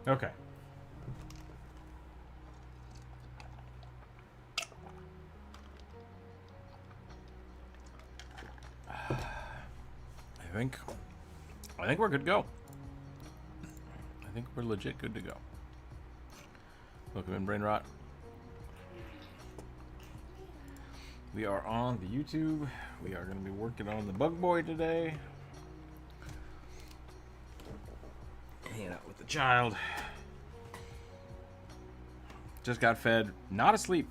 Okay. I think we're good to go. I think we're legit good to go. Welcome in, Brain Rot. We are on the YouTube. We are going to be working on the Bug Boy today. Hanging out with the child. Just got fed. Not asleep.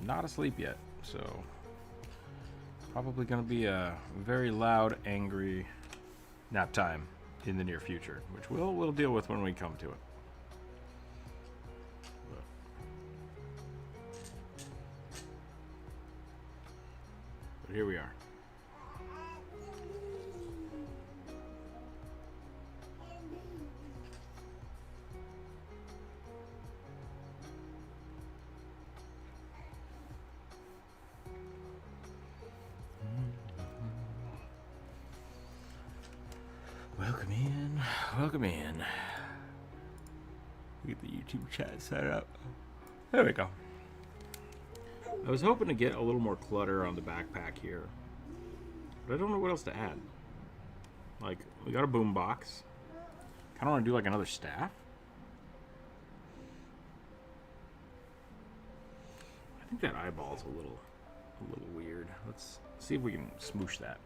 Not asleep yet. So probably going to be a very loud, angry nap time in the near future, which we'll deal with when we come to it. But here we are. Welcome in. Welcome in. Get the YouTube chat set up. There we go. I was hoping to get a little more clutter on the backpack here, but I don't know what else to add. Like, we got a boom box. Kind of want to do like another staff. I think that eyeball's a little weird. Let's see if we can smoosh that.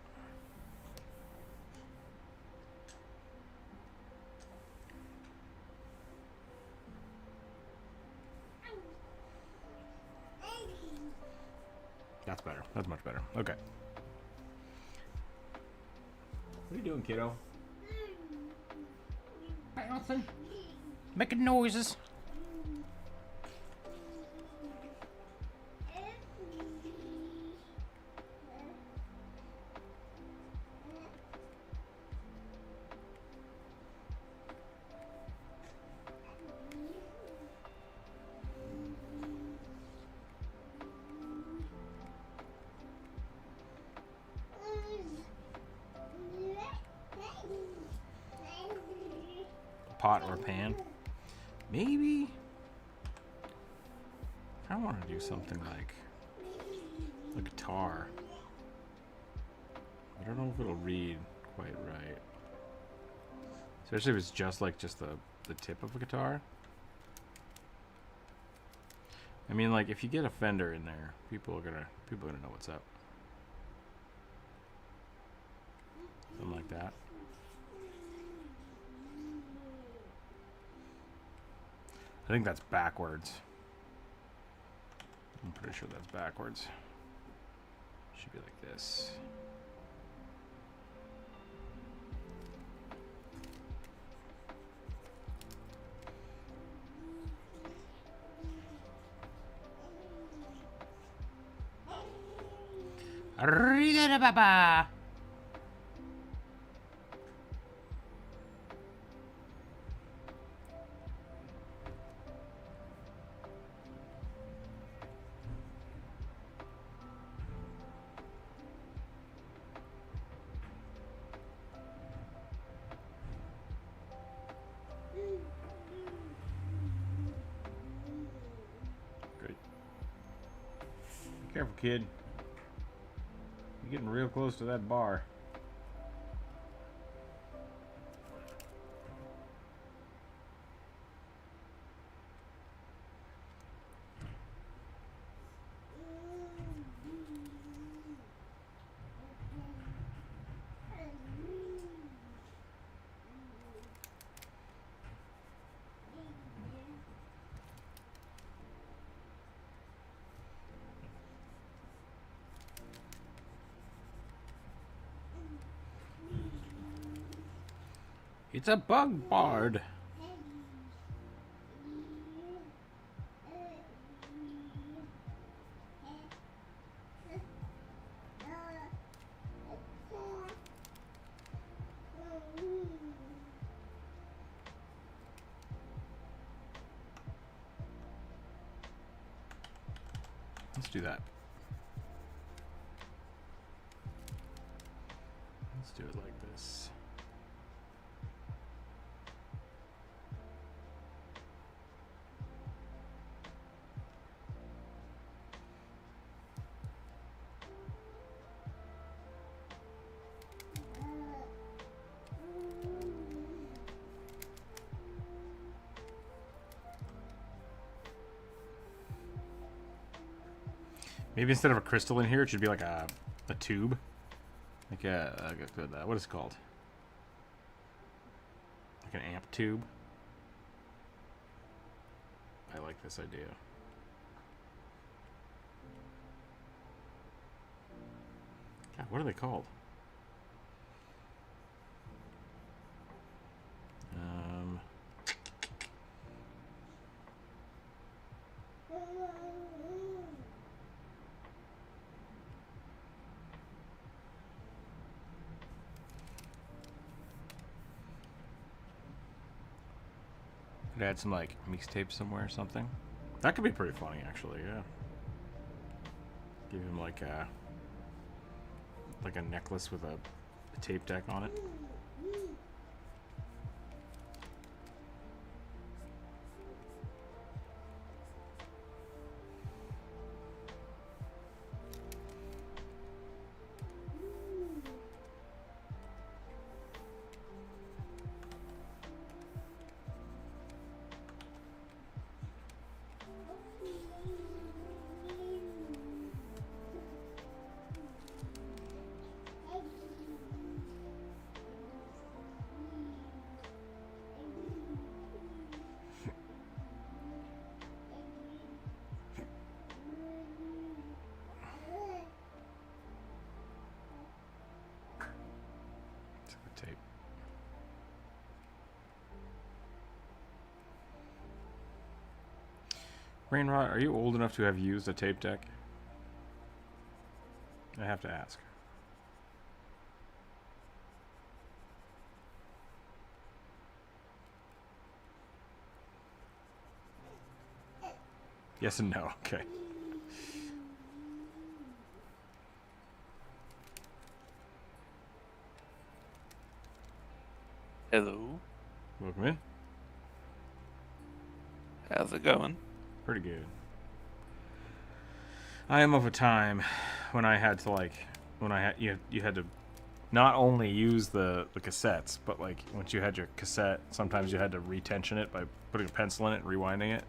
That's better. That's much better. Okay. What are you doing, kiddo? Bouncing. Making noises. Pot or pan. Maybe. I want to do something like a guitar. I don't know if it'll read quite right. Especially if it's just the tip of a guitar. I mean, like, if you get a Fender in there, people are gonna know what's up. Something like that. I think that's backwards. I'm pretty sure that's backwards. Should be like this. Arriba, Great. Be careful, kid. You're getting real close to that bar. It's a bug bard. Let's do that. Let's do it like this. Maybe instead of a crystal in here, it should be like a tube. Like what is it called? Like an amp tube. I like this idea. God, what are they called? Could add some like mixtape somewhere or something. That could be pretty funny, actually. Yeah. Give him like a necklace with a tape deck on it. Tape. Rainrot, are you old enough to have used a tape deck? I have to ask. Yes and no. Okay. Hello. Welcome in. How's it going? Pretty good. I am of a time when I had to you had to not only use the cassettes, but like once you had your cassette, sometimes you had to retension it by putting a pencil in it and rewinding it.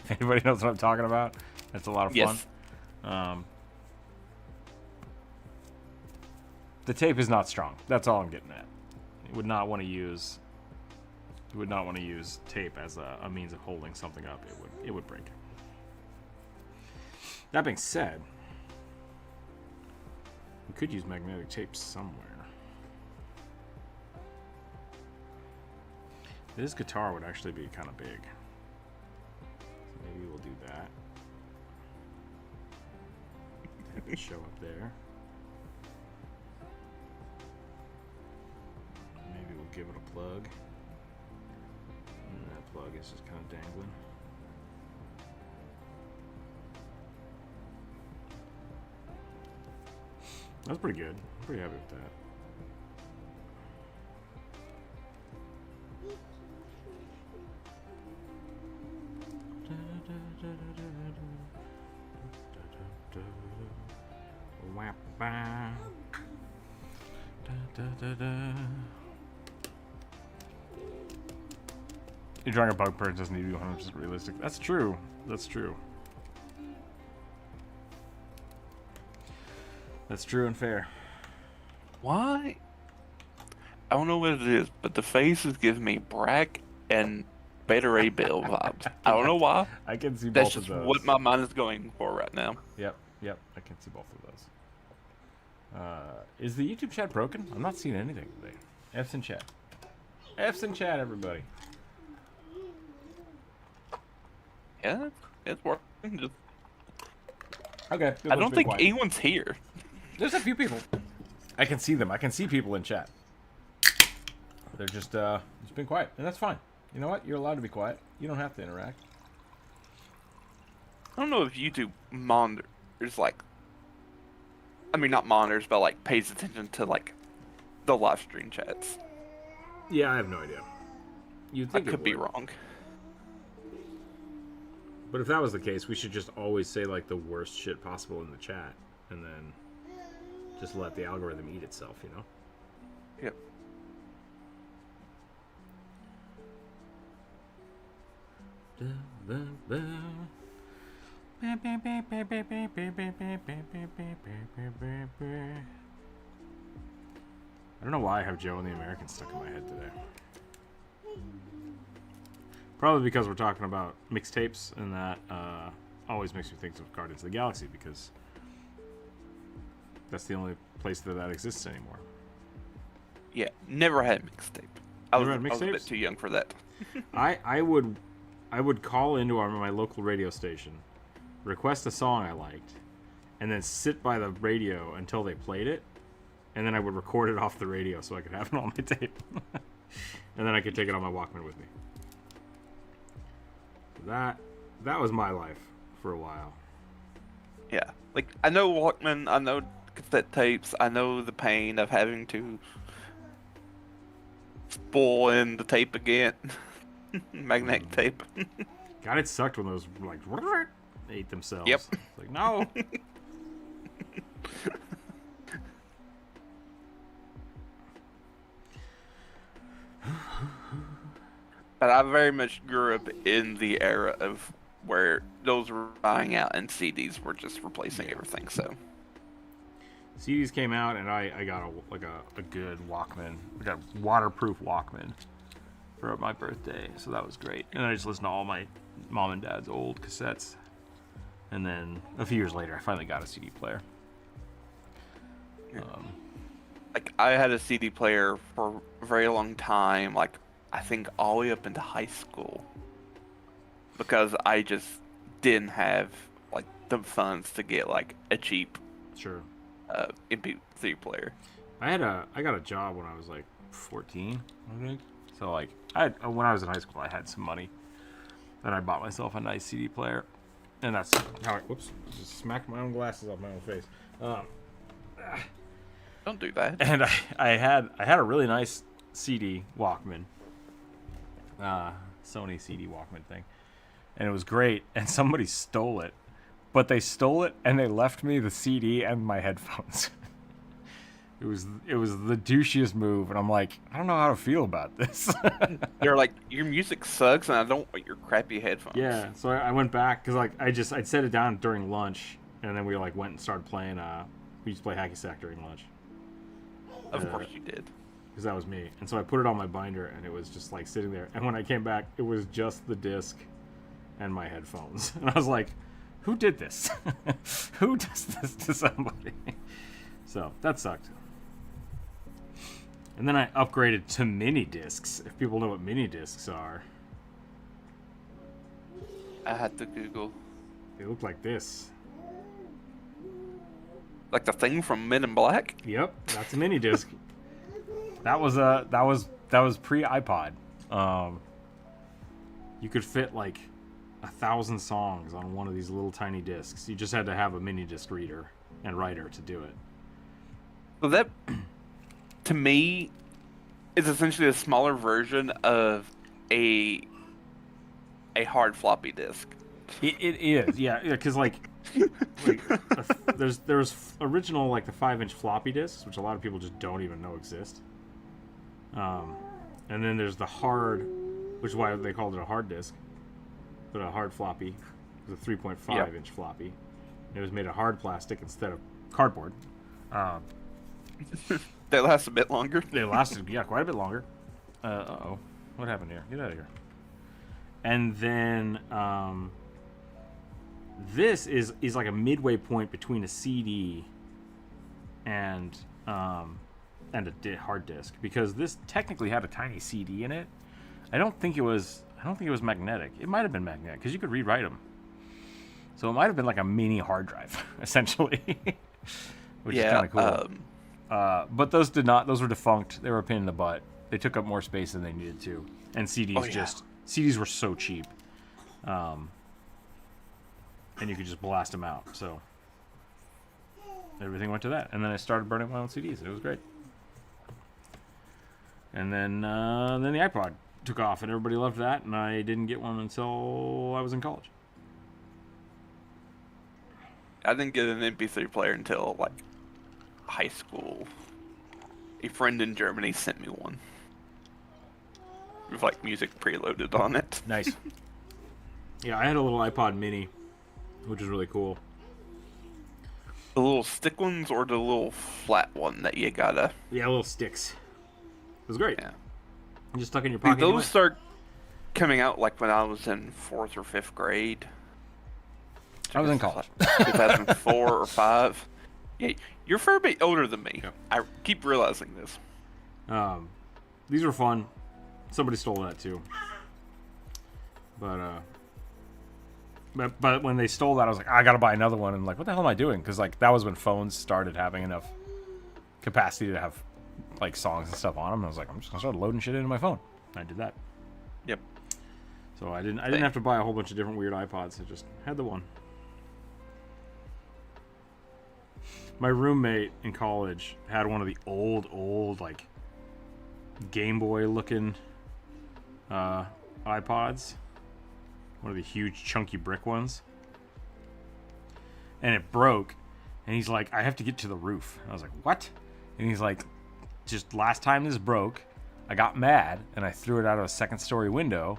If anybody knows what I'm talking about, that's a lot of fun. Yes. The tape is not strong. That's all I'm getting at. You would not want to use tape as a means of holding something up. It would break. That being said, we could use magnetic tape somewhere. This guitar would actually be kind of big. So maybe we'll do that. Have it show up there. Maybe we'll give it a plug. And that plug is just kind of dangling. That's pretty good. I'm pretty happy with that. You're drawing a bug bird doesn't need to be 100% realistic. That's true. That's true. That's true and fair. Why? I don't know what it is, but the faces give me Brack and Beta Ray Bill vibes. I don't know why. I can see That's both of just those. what my mind is going for right now. Yep. I can see both of those. Is the YouTube chat broken? I'm not seeing anything today. F's in chat. F's in chat, everybody. Yeah, it's working. Just, Okay. I don't think anyone's here. There's a few people. I can see them. I can see people in chat. They're just been quiet, and that's fine. You know what? You're allowed to be quiet. You don't have to interact. I don't know if YouTube monitors, like, I mean, not monitors, but, like, pays attention to, like, the live stream chats. Yeah, I have no idea. You'd I think could be wrong. But if that was the case, we should just always say, like, the worst shit possible in the chat, and then just let the algorithm eat itself, you know? Yep. I don't know why I have Joe and the American stuck in my head today. Probably because we're talking about mixtapes, and that always makes me think of Guardians of the Galaxy, because that's the only place that exists anymore. Yeah, never had a mixtape. I was a mixtapes? bit too young for that. I would call into my local radio station, request a song I liked, and then sit by the radio until they played it, and then I would record it off the radio so I could have it on my tape. And then I could take it on my Walkman with me. That was my life for a while. Yeah, like, I know Walkman, I know cassette tapes, I know the pain of having to spool in the tape again. Magnetic tape. God, it sucked when those like ate themselves. Yep. It's like, no. But I very much grew up in the era of where those were dying out and CDs were just replacing everything. So CDs came out, and I got a good Walkman. I got a waterproof Walkman for my birthday, so that was great. And I just listened to all my mom and dad's old cassettes. And then a few years later, I finally got a CD player. like, I had a CD player for a very long time, like, I think all the way up into high school, because I just didn't have, like, the funds to get, like, a cheap MP3 player. I got a job when I was like 14, I think. So like, when I was in high school, I had some money, and I bought myself a nice CD player, and that's how just smacked my own glasses off my own face. Don't do that. And I had a really nice CD Walkman, Sony CD Walkman thing, and it was great. And somebody stole it, but they stole it and they left me the CD and my headphones. It was the douchiest move, and I'm like, I don't know how to feel about this. They're like, your music sucks, and I don't want your crappy headphones. Yeah, so I went back because like I'd set it down during lunch, and then we like went and started playing. We used to play hacky sack during lunch. Of course you did. Because that was me, and so I put it on my binder, and it was just like sitting there. And when I came back, it was just the disc and my headphones, and I was like, who did this? Who does this to somebody? So that sucked. And then I upgraded to mini discs, if people know what mini discs are. I had to Google. They look like this. Like the thing from Men in Black? Yep, that's a mini disc. That was pre iPod. You could fit like 1,000 songs on one of these little tiny discs. You just had to have a mini disc reader and writer to do it. So that, to me, is essentially a smaller version of a hard floppy disk. It is, yeah, because like there's original like the 5-inch floppy disks, which a lot of people just don't even know exist. And then there's the hard, which is why they called it a hard disk, but a hard floppy was a 3.5-inch floppy. It was made of hard plastic instead of cardboard. They last a bit longer. They lasted, quite a bit longer. What happened here? Get out of here. And then this is like a midway point between a CD and a hard disk, because this technically had a tiny CD in it. I don't think it was magnetic. It might have been magnetic because you could rewrite them. So it might have been like a mini hard drive, essentially, which is kind of cool. But those were defunct. They were a pain in the butt. They took up more space than they needed to. And CDs were so cheap. And you could just blast them out. So everything went to that. And then I started burning my own CDs, and it was great. And then the iPod took off, and everybody loved that, and I didn't get one until I was in college. I didn't get an MP3 player until, like, high school. A friend in Germany sent me one with like music preloaded on it. Nice. Yeah, I had a little iPod mini which is really cool. The little stick ones or the little flat one that you gotta... Yeah, little sticks. It was great. Yeah. You just stuck in your pocket. Those start coming out like when I was in 4th or 5th grade. I was in college. 2004 or 5. Yeah, you're a fair bit older than me. Yeah. I keep realizing this. These were fun. Somebody stole that too. But when they stole that, I was like, I gotta buy another one. And like, what the hell am I doing? Because like that was when phones started having enough capacity to have like songs and stuff on them. And I was like, I'm just gonna start loading shit into my phone. And I did that. Yep. So I didn't have to buy a whole bunch of different weird iPods. I just had the one. My roommate in college had one of the old like Game Boy looking iPods. One of the huge chunky brick ones. And it broke. And he's like, I have to get to the roof. I was like, what? And he's like, just last time this broke, I got mad and I threw it out of a 2nd story window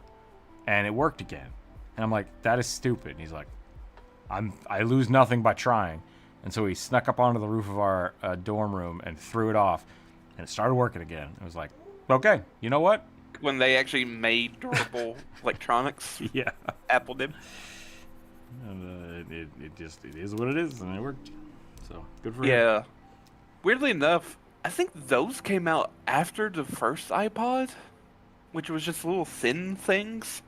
and it worked again. And I'm like, that is stupid. And he's like, I lose nothing by trying. And so he snuck up onto the roof of our dorm room and threw it off, and it started working again. It was like, okay, you know what? When they actually made durable electronics. Yeah. Apple did. And, it is what it is, and it worked. So, good for him. Yeah. Weirdly enough, I think those came out after the first iPod, which was just little thin things.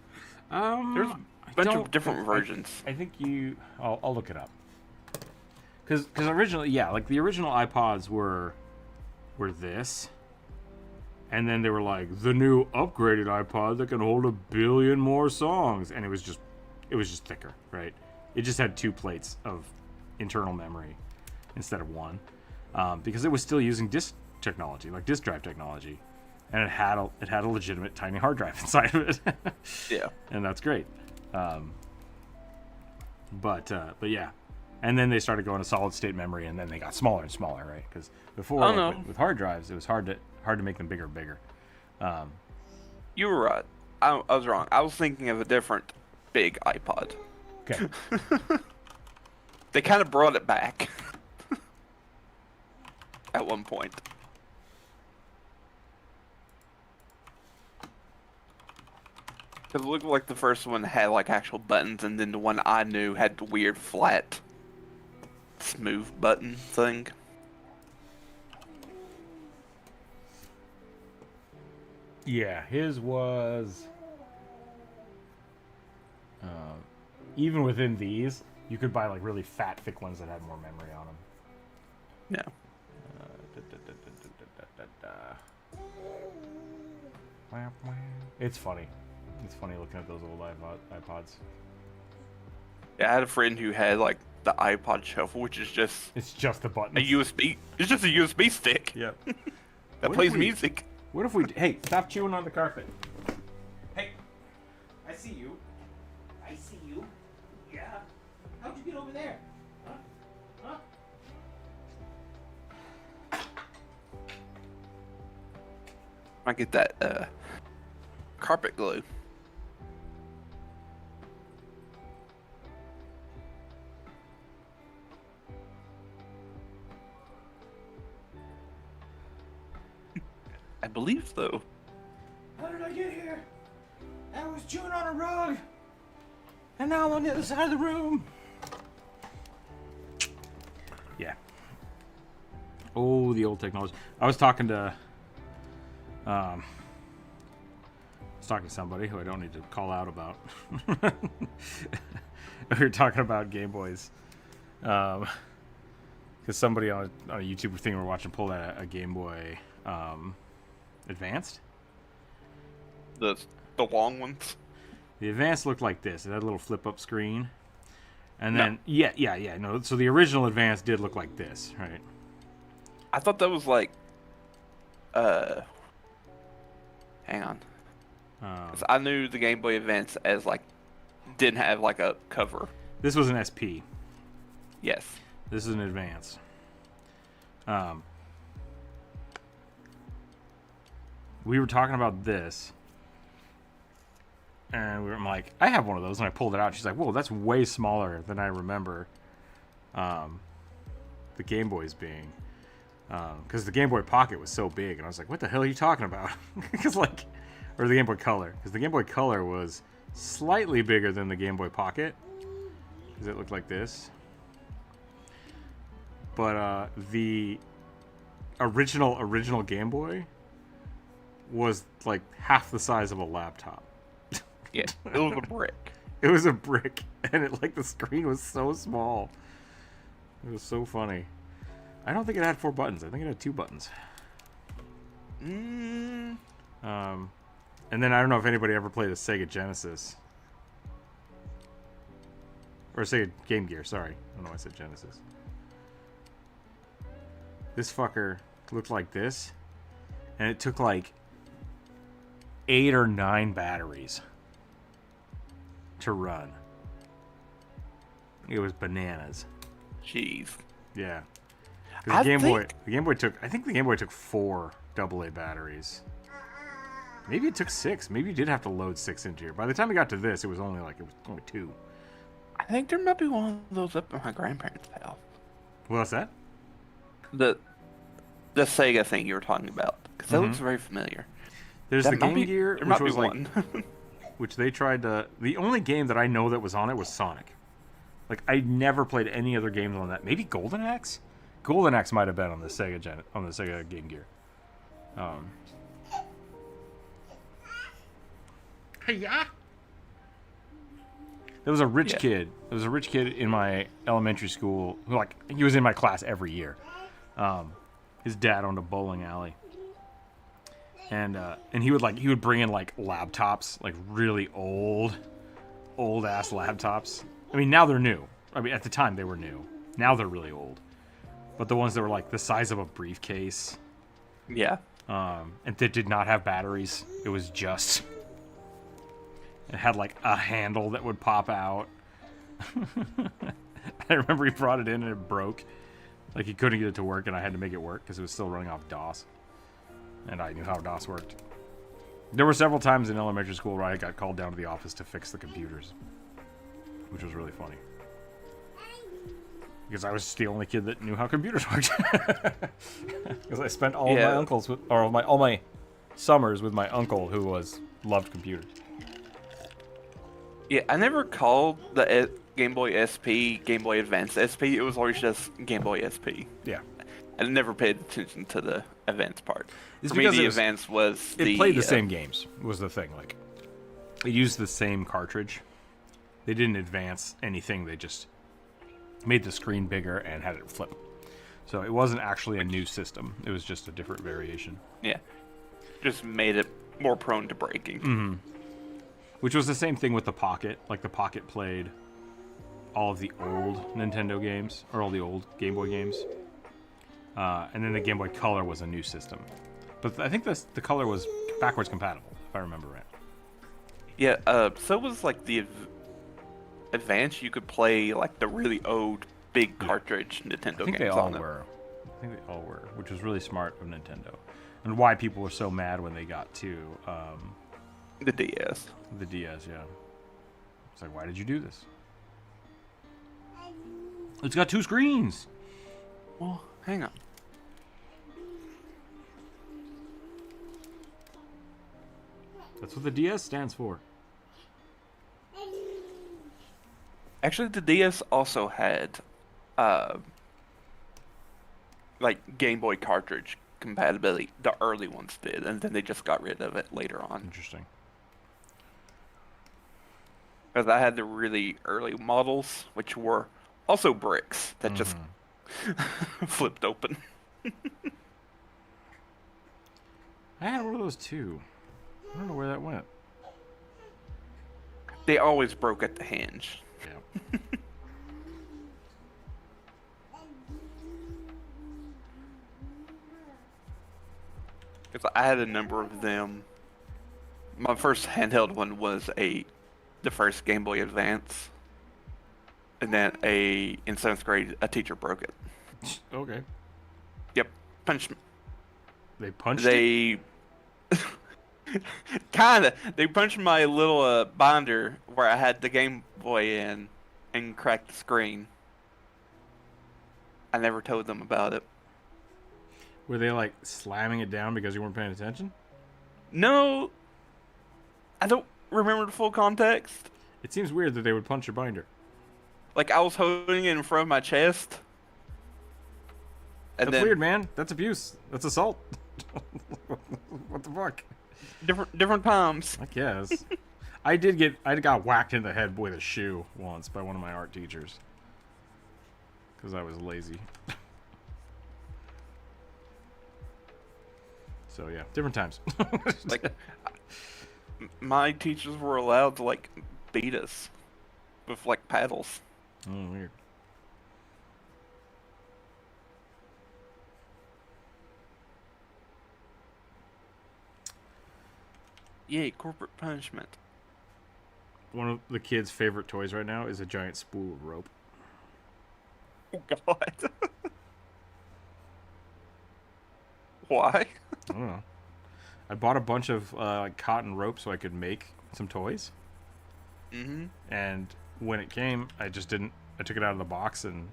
There's a bunch of different versions. I think I'll look it up. Because originally, yeah, like the original iPods were this, and then they were like the new upgraded iPod that can hold 1 billion more songs, and it was just thicker, right? It just had 2 plates of internal memory instead of 1, because it was still using disk technology, like disk drive technology, and it had a legitimate tiny hard drive inside of it. Yeah, and that's great. But yeah. And then they started going to solid state memory, and then they got smaller and smaller, right? Because before, with hard drives, it was hard to make them bigger and bigger. You were right. I was wrong. I was thinking of a different big iPod. Okay. They kind of brought it back at one point. Because it looked like the first one had like actual buttons, and then the one I knew had the weird flat smooth button thing. Yeah, his was even within these, you could buy like really fat, thick ones that had more memory on them. Yeah. It's funny. It's funny looking at those old iPods. Yeah, I had a friend who had like the iPod Shuffle, which is just the button. a USB. It's just a USB stick. Yep. That plays music. What if we? Hey, stop chewing on the carpet. Hey, I see you. I see you. Yeah. How'd you get over there? Huh? I get that carpet glue. I believe so. How did I get here? I was chewing on a rug, and now I'm on the other side of the room. Yeah. Oh, the old technology. I was talking to somebody who I don't need to call out about. We were talking about Game Boys. Because somebody on a YouTube thing we're watching pulled out a Game Boy Advanced. The long ones. The Advanced looked like this. It had a little flip-up screen. And then, no. So the original Advanced did look like this, right? I thought that was like, hang on. 'Cause I knew the Game Boy Advance as like, didn't have like a cover. This was an SP. Yes. This is an Advance. We were talking about this. And I'm like, I have one of those, and I pulled it out. She's like, whoa, that's way smaller than I remember the Game Boys being. Because the Game Boy Pocket was so big, and I was like, what the hell are you talking about? Because or the Game Boy Color. Because the Game Boy Color was slightly bigger than the Game Boy Pocket. Because it looked like this. But the original Game Boy was like half the size of a laptop. Yeah, it was a brick. It was a brick, and the screen was so small. It was so funny. I don't think it had 4 buttons. I think it had 2 buttons. And then I don't know if anybody ever played a Sega Genesis. Or Sega Game Gear, sorry. I don't know why I said Genesis. This fucker looked like this, and it took like 8 or 9 batteries to run. It was bananas. Jeez. Yeah. The Game Boy took 4 AA batteries. Maybe it took 6. Maybe you did have to load 6 into here. By the time we got to this, it was only 2. I think there might be one of those up at my grandparents' house. What's that? The Sega thing you were talking about, because that looks very familiar. There's the Game Gear, which was one. which they tried to. The only game that I know that was on it was Sonic. I never played any other games on that. Maybe Golden Axe. Golden Axe might have been on the Sega Game Gear. Hey-ya! There was a rich kid. There was a rich kid in my elementary school who, he was in my class every year. His dad owned a bowling alley, and he would bring in laptops, really old ass laptops. I mean, now they're new. I mean, at the time they were new. Now they're really old. But the ones that were the size of a briefcase. Yeah. And that did not have batteries. It was just. It had a handle that would pop out. I remember he brought it in and it broke. He couldn't get it to work, and I had to make it work because it was still running off DOS. And I knew how DOS worked. There were several times in elementary school where I got called down to the office to fix the computers, which was really funny. Because I was the only kid that knew how computers worked. Because I spent all my summers with my uncle who loved computers. Yeah, I never called the Game Boy SP Game Boy Advance SP. It was always just Game Boy SP. Yeah. I never paid attention to the Advance part. It's For me, the Advance was It played the same games, was the thing. It used the same cartridge. They didn't advance anything. They just made the screen bigger and had it flip. So it wasn't actually a new system. It was just a different variation. Yeah. Just made it more prone to breaking. Mm-hmm. Which was the same thing with the Pocket. The Pocket played all of the old Nintendo games, or all the old Game Boy games. And then the Game Boy Color was a new system. But I think the Color was backwards compatible, if I remember right. Yeah, so was the Advance. You could play the really old, big cartridge Nintendo games on it. I think they all were, which was really smart of Nintendo. And why people were so mad when they got to... the DS. The DS, yeah. It's why did you do this? It's got 2 screens! Well, hang on. That's what the DS stands for. Actually, the DS also had, Game Boy cartridge compatibility. The early ones did, and then they just got rid of it later on. Interesting. Because I had the really early models, which were also bricks that just flipped open. I had one of those too. I don't know where that went. They always broke at the hinge. Yeah. Because I had a number of them. My first handheld one was the first Game Boy Advance. And then in 7th grade, a teacher broke it. Okay. Yep. Punched. They punched it? Kinda. They punched my little binder where I had the Game Boy in and cracked the screen. I never told them about it. Were they like slamming it down because you weren't paying attention? No, I don't remember the full context. It seems weird that they would punch your binder. Like I was holding it in front of my chest. And That's weird, man. That's abuse. That's assault. What the fuck? Different times. I guess. I got whacked in the head with a shoe once by one of my art teachers. Because I was lazy. So yeah, different times. Like my teachers were allowed to like beat us with like paddles. Oh, weird. Yay, corporate punishment. One of the kids' favorite toys right now is a giant spool of rope. Oh God. Why? I don't know. I bought a bunch of like cotton rope so I could make some toys. Mm-hmm. And when it came, I just didn't. I took it out of the box and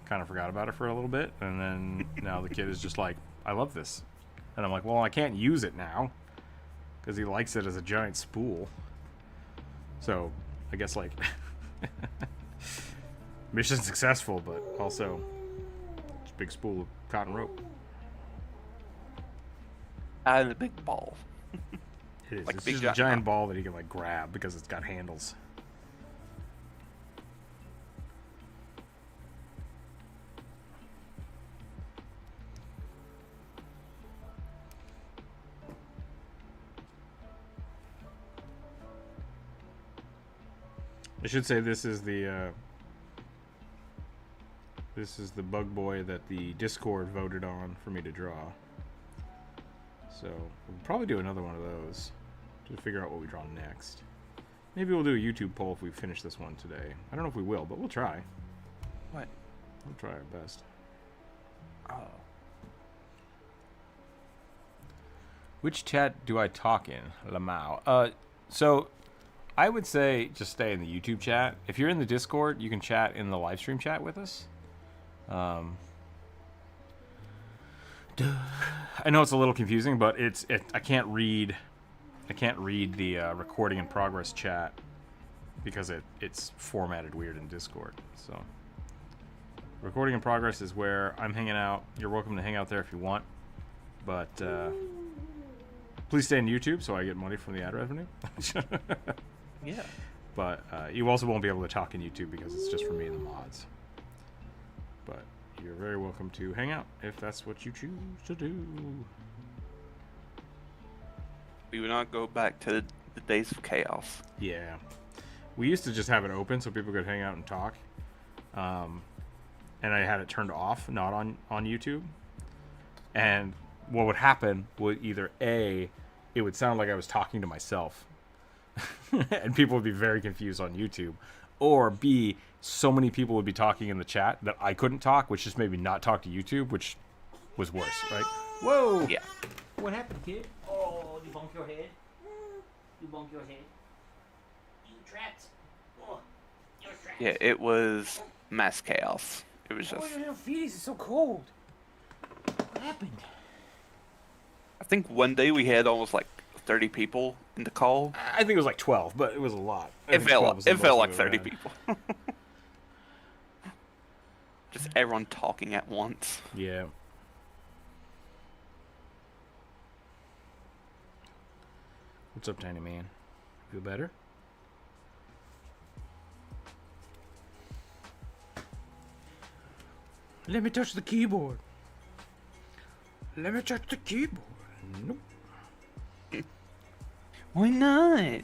kind of forgot about it for a little bit. And then now the kid is just like, I love this. And I'm like, well, I can't use it now because he likes it as a giant spool. So I guess like mission successful, but also it's a big spool of cotton rope. And a big ball. It is. Like It's big just a giant ball that he can like grab because it's got handles. I should say this is the bug boy that the Discord voted on for me to draw. So we'll probably do another one of those to figure out what we draw next. Maybe we'll do a YouTube poll if we finish this one today. I don't know if we will, but we'll try. What? We'll try our best. Oh. Which chat do I talk in? Lamau. So I would say just stay in the YouTube chat. If you're in the Discord, you can chat in the live stream chat with us. I know it's a little confusing, but I can't read the recording in progress chat because it's formatted weird in Discord. So recording in progress is where I'm hanging out. You're welcome to hang out there if you want, but please stay on YouTube so I get money from the ad revenue. Yeah. But you also won't be able to talk in YouTube because it's just for me and the mods. But you're very welcome to hang out if that's what you choose to do. We would not go back to the days of chaos. Yeah. We used to just have it open so people could hang out and talk. And I had it turned off, not on YouTube. And what would happen would either A, it would sound like I was talking to myself. And people would be very confused on YouTube. Or B, so many people would be talking in the chat that I couldn't talk, which just made me not talk to YouTube, which was worse, right? Whoa! Yeah. What happened, kid? Oh, you bumped your head? You bumped your head? You trapped? Oh, you're trapped. Yeah, it was mass chaos. It was Oh, just... your little feet is so cold. What happened? I think one day we had almost like 30 people in the call. I think it was like 12, but it was a lot. It felt like 30 30 people. Just everyone talking at once. Yeah. What's up, tiny man? Feel better? Let me touch the keyboard. Let me touch the keyboard. Nope. Why not?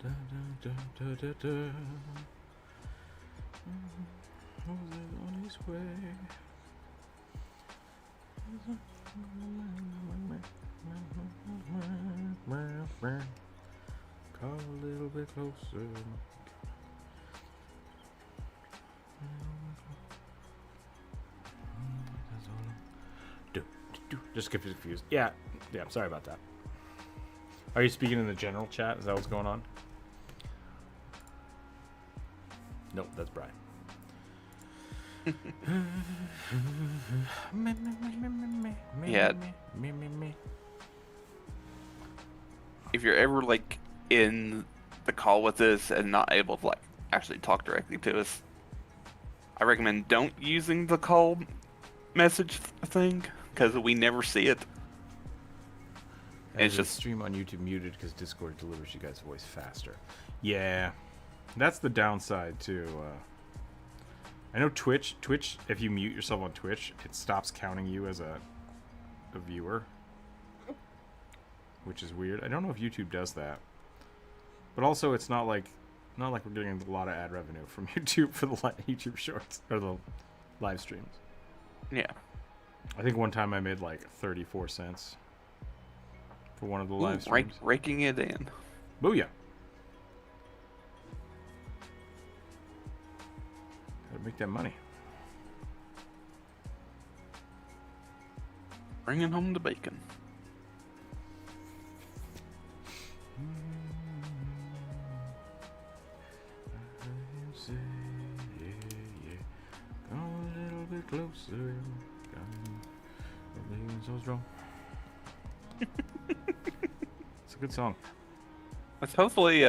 Da, da, da, da, da. Jose on his way. Call a little bit closer. Just confused. Yeah. I'm sorry about that. Are you speaking in the general chat? Is that what's going on? Nope, that's Brian. Yeah. If you're ever like in the call with us and not able to like actually talk directly to us, I recommend don't using the call message thing because we never see it. It's It's just just stream on YouTube muted because Discord delivers you guys' voice faster. Yeah, that's the downside too. I know Twitch, if you mute yourself on Twitch, it stops counting you as a viewer, which is weird. I don't know if YouTube does that, but also it's not like we're getting a lot of ad revenue from YouTube for the YouTube shorts or the live streams. yeah. I think one time I made like 34 cents for one of the live streams. Raking it in. Booyah! Gotta make that money. Bringing home the bacon. Come a little bit closer. So strong. It's a good song. Let's hopefully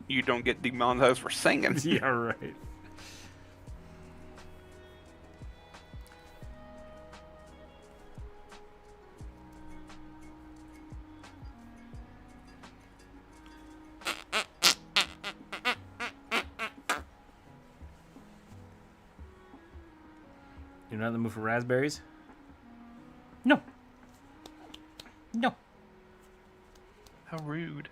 you don't get demonetized for singing. Yeah, right. You're not in the mood for raspberries? No. No. How rude.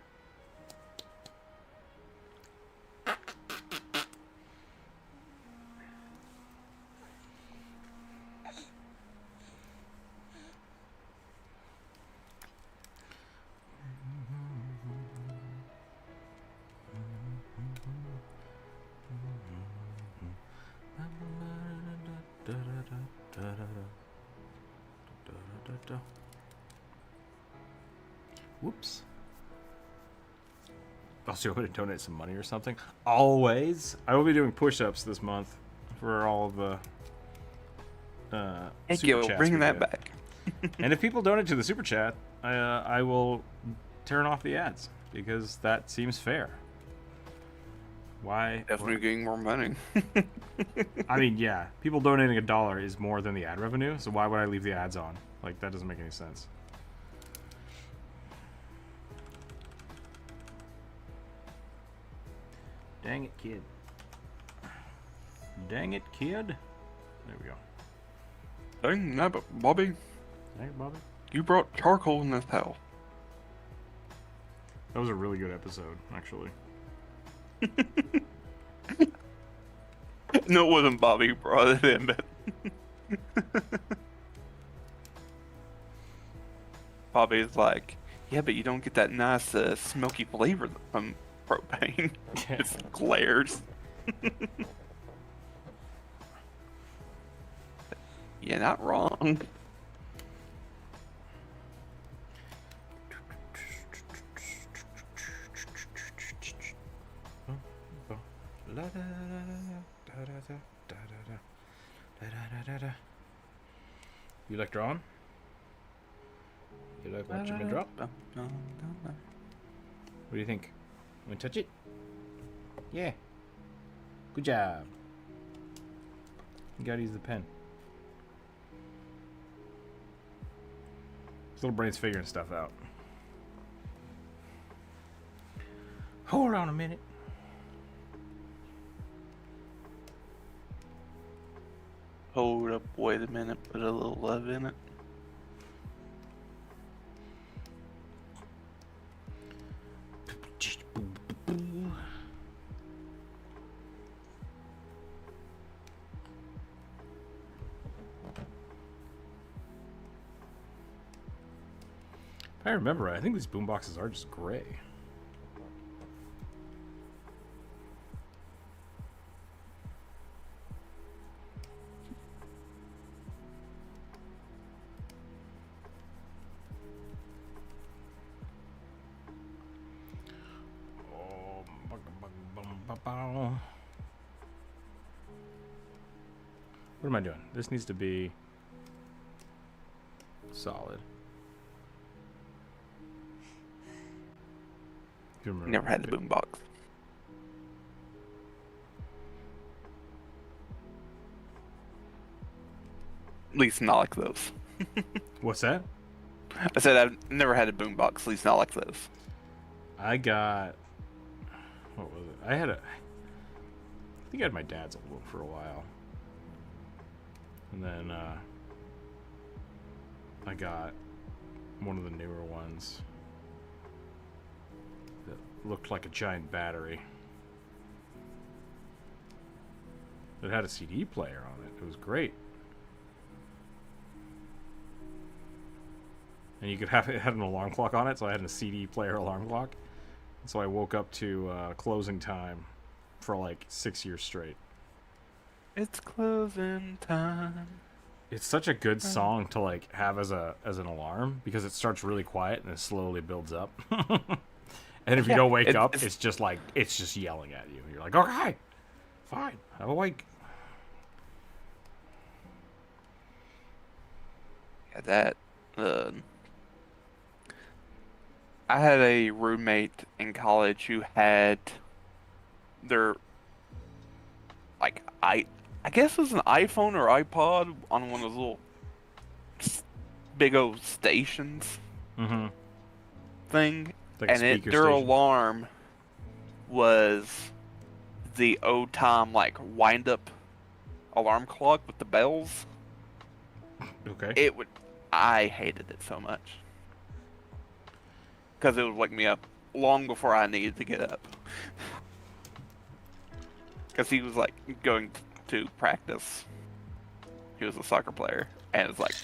Whoops. Oh, so you want me to donate some money or something? Always. I will be doing push-ups this month for all of the Thank super you. chats Bring we that get. back. And if people donate to the super chat, I will turn off the ads because that seems fair. Why? Definitely getting more money. I mean, yeah, people donating $1 is more than the ad revenue, so why would I leave the ads on? Like, that doesn't make any sense. Dang it, kid. Dang it, kid. There we go. Dang, no, but Bobby, Dang it, Bobby. you brought charcoal in this house. That was a really good episode, actually. No, it wasn't Bobby who brought it in, but Bobby's like, yeah, but you don't get that nice smoky flavor from propane. It just glares. You're not wrong. You like drawing? You like watching me draw? What do you think? Want to touch it? Yeah. Good job. You gotta use the pen. His little brain's figuring stuff out. Hold on a minute. Hold up, wait a minute, put a little love in it. If I remember right, I think these boomboxes are just gray. What am I doing? This needs to be solid. Never had the boombox. At least not like those. What's that? I said I've never had a boombox, at least not like those. I got... What was it? I think I had my dad's for a while. And then I got one of the newer ones that looked like a giant battery. It had a CD player on it. It was great. And you could have it had an alarm clock on it, so I had a CD player alarm clock. And so I woke up to closing time for like 6 years straight. It's closing time. It's such a good song to like have as an alarm because it starts really quiet and it slowly builds up. And if you don't wake up, it's just yelling at you. You're like, okay, fine, I'm awake. Yeah, that. I had a roommate in college who had their, like, I guess it was an iPhone or iPod on one of those little big old stations thing, Like and their alarm was the old time like wind up alarm clock with the bells. Okay. I hated it so much because it would wake me up long before I needed to get up. Because he was like going to practice. He was a soccer player, and it's like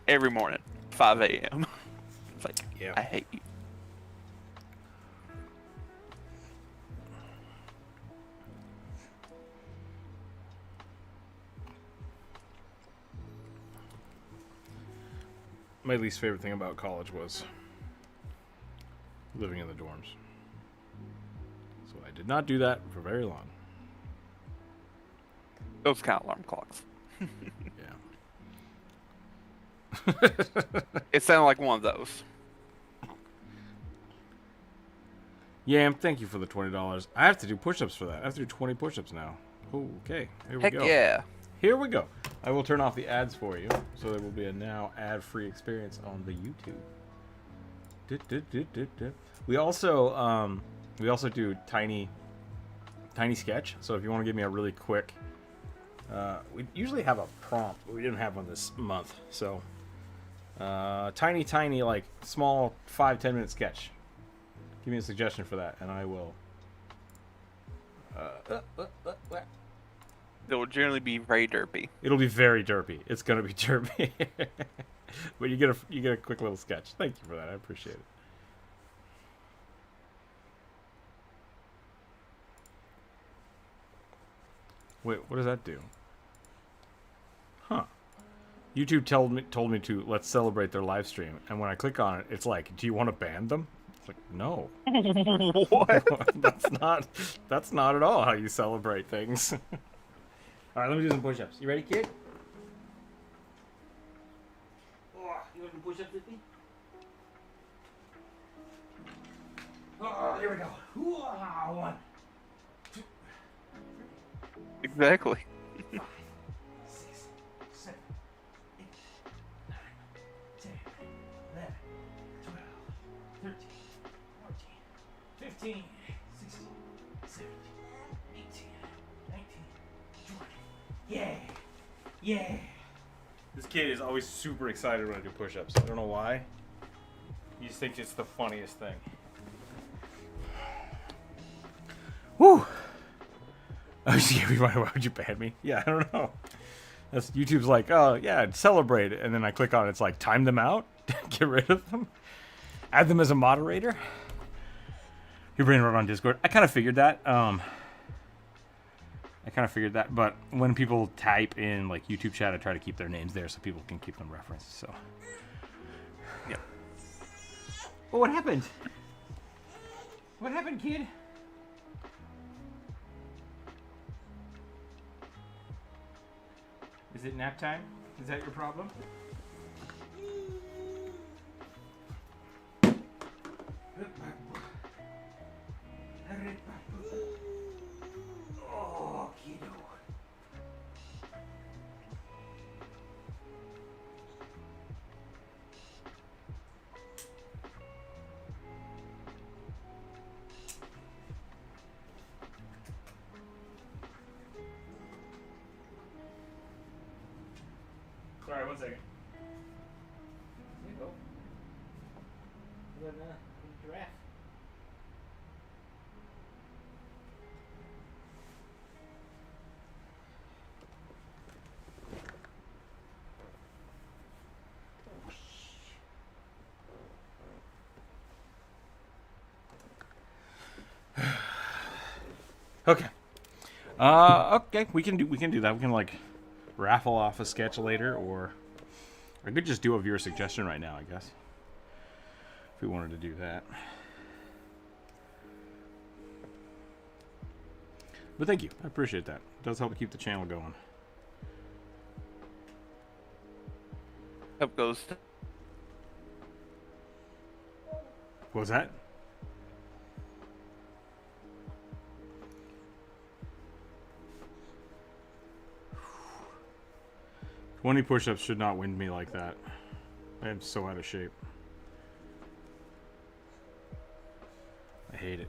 every morning, 5 a.m. It's like, yeah. I hate you. My least favorite thing about college was living in the dorms. So I did not do that for very long. Those kind of alarm clocks. Yeah. It sounded like one of those. Yam, thank you for the $20. I have to do push-ups for that. I have to do 20 push-ups now. Oh, okay. Here we go. Heck yeah. Here we go. I will turn off the ads for you, so there will be a now ad-free experience on the YouTube. We also do tiny sketch. So if you want to give me a really quick, we usually have a prompt, but we didn't have one this month. So tiny like small 5-10 minute sketch. Give me a suggestion for that, and I will. It will generally be very derpy. It'll be very derpy. It's gonna be derpy. But you get a quick little sketch. Thank you for that. I appreciate it. Wait, what does that do? Huh. YouTube told me to let's celebrate their live stream, and when I click on it, it's like, do you want to ban them? It's like, no. What? That's not at all how you celebrate things. All right, let me do some push-ups. You ready, kid? Oh, you want to do push-ups with me? Oh, here we go. Ooh, 1, 2, 3. Exactly. 5, 6, 7, 8, 9, 10, 11, 12, 13, 14, 15, 16, 17, 18, 19, 20. Yeah. Yeah. This kid is always super excited when I do push-ups. I don't know why. He just thinks it's the funniest thing. Woo! Why would you ban me? Yeah, I don't know. That's YouTube's like, oh yeah, celebrate it, and then I click on it, it's like, time them out, get rid of them, add them as a moderator. You're bringing it on Discord. I kind of figured that. But when people type in like YouTube chat, I try to keep their names there so people can keep them referenced. So, yeah. Oh, what happened? What happened, kid? Is it nap time? Is that your problem? Oh, kiddo. Sorry, 1 second. There you go. Look at the giraffe. Okay. Okay, we can do that. We can like raffle off a sketch later, or I could just do a viewer suggestion right now, I guess. If we wanted to do that. But thank you. I appreciate that. It does help keep the channel going. Up goes. What was that? 20 push-ups should not wind me like that. I am so out of shape. I hate it.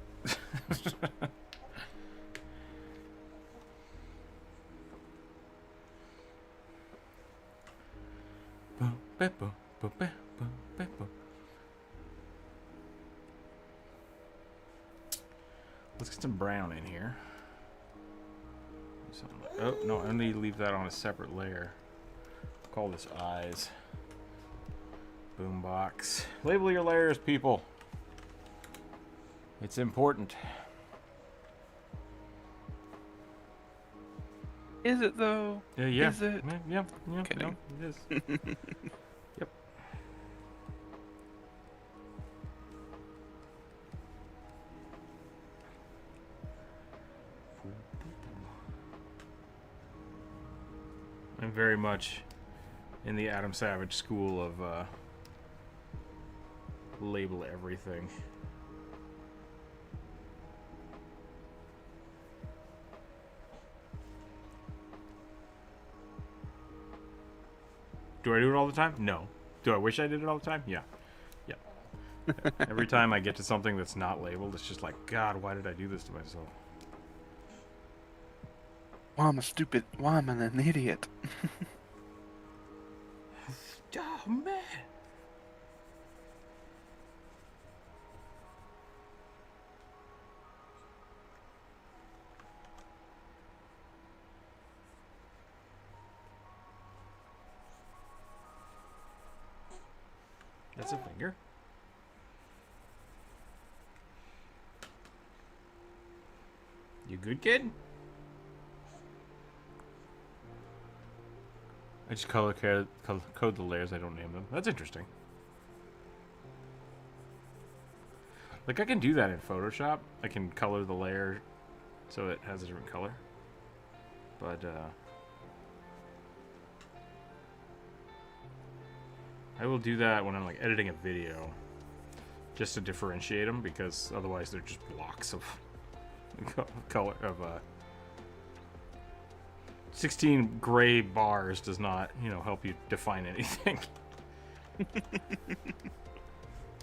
Let's get some brown in here. Oh, no, I need to leave that on a separate layer. Call this eyes. Boombox. Label your layers, people. It's important. Is it though? Yeah. Is it? Yeah. Kidding. No, it is. Yep. I'm very much in the Adam Savage school of label everything. Do I do it all the time? No. Do I wish I did it all the time? Yeah. Yep. Every time I get to something that's not labeled, it's just like, God, why did I do this to myself? Why am I stupid? Why am I an idiot? Oh, man. That's a finger. You good, kid? I just code the layers. I don't name them. That's interesting. Like, I can do that in Photoshop. I can color the layer so it has a different color. But, I will do that when I'm, like, editing a video. Just to differentiate them, because otherwise they're just blocks of color of, 16 gray bars does not, help you define anything. That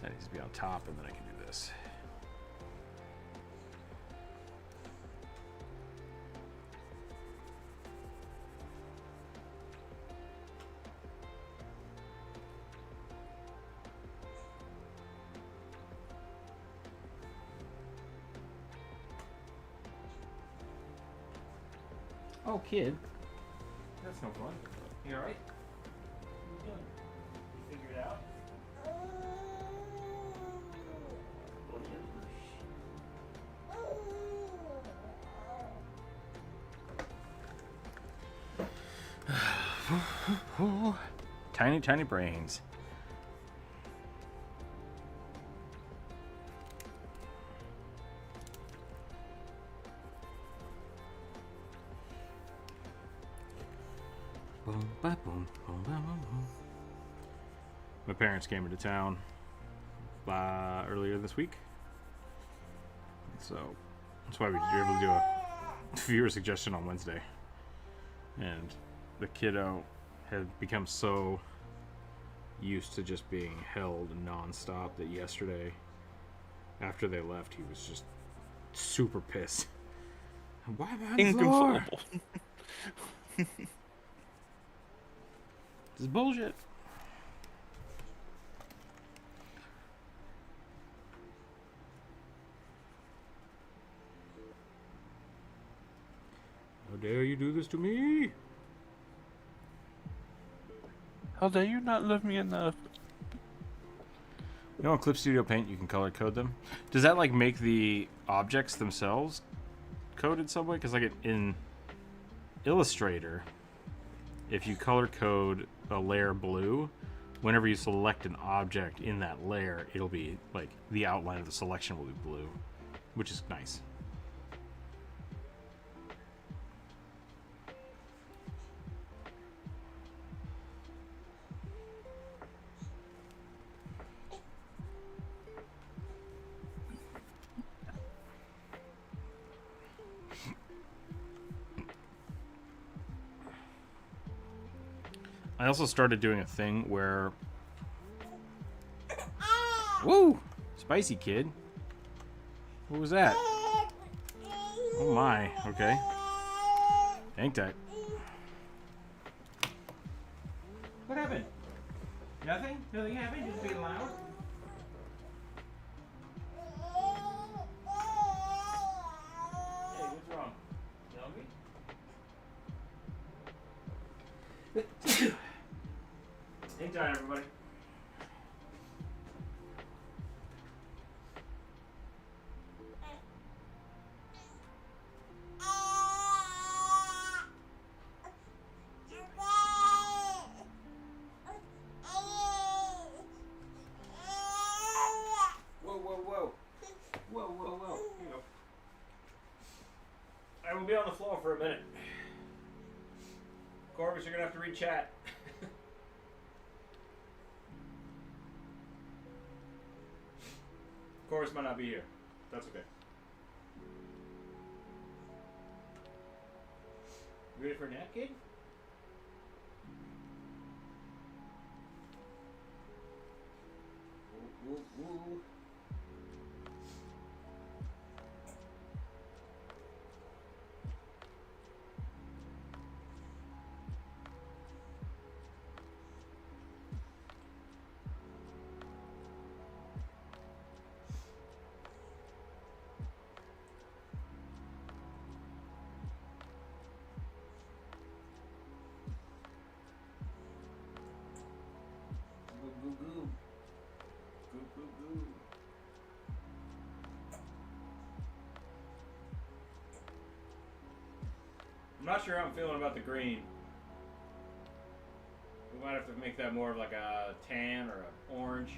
needs to be on top, and then I can do this. Oh, kid. That's no fun. You alright? What are you doing? You figured it out? Tiny, tiny brains. My parents came into town earlier this week, so that's why we were able to do a viewer suggestion on Wednesday. And the kiddo had become so used to just being held nonstop that yesterday, after they left, he was just super pissed. Why am I on the floor? Inconsolable. This is bullshit. How dare you do this to me? How dare you not love me enough? You know, in Clip Studio Paint, you can color code them. Does that like make the objects themselves coded some way? Because like in Illustrator, if you color code a layer blue, whenever you select an object in that layer, it'll be like the outline of the selection will be blue, which is nice. I also started doing a thing where... Woo! Spicy kid. What was that? Oh my, okay. Hang tight. What happened? Nothing? Nothing happened? Just being loud? Hey, what's wrong? You hungry? Hang tight, everybody. Whoa. Here you go. I will be on the floor for a minute. Corvus, you're gonna have to read chat. Corvus might not be here. That's okay. You ready for a nap, kid? Woo. Goo. I'm not sure how I'm feeling about the green. We might have to make that more of like a tan or an orange.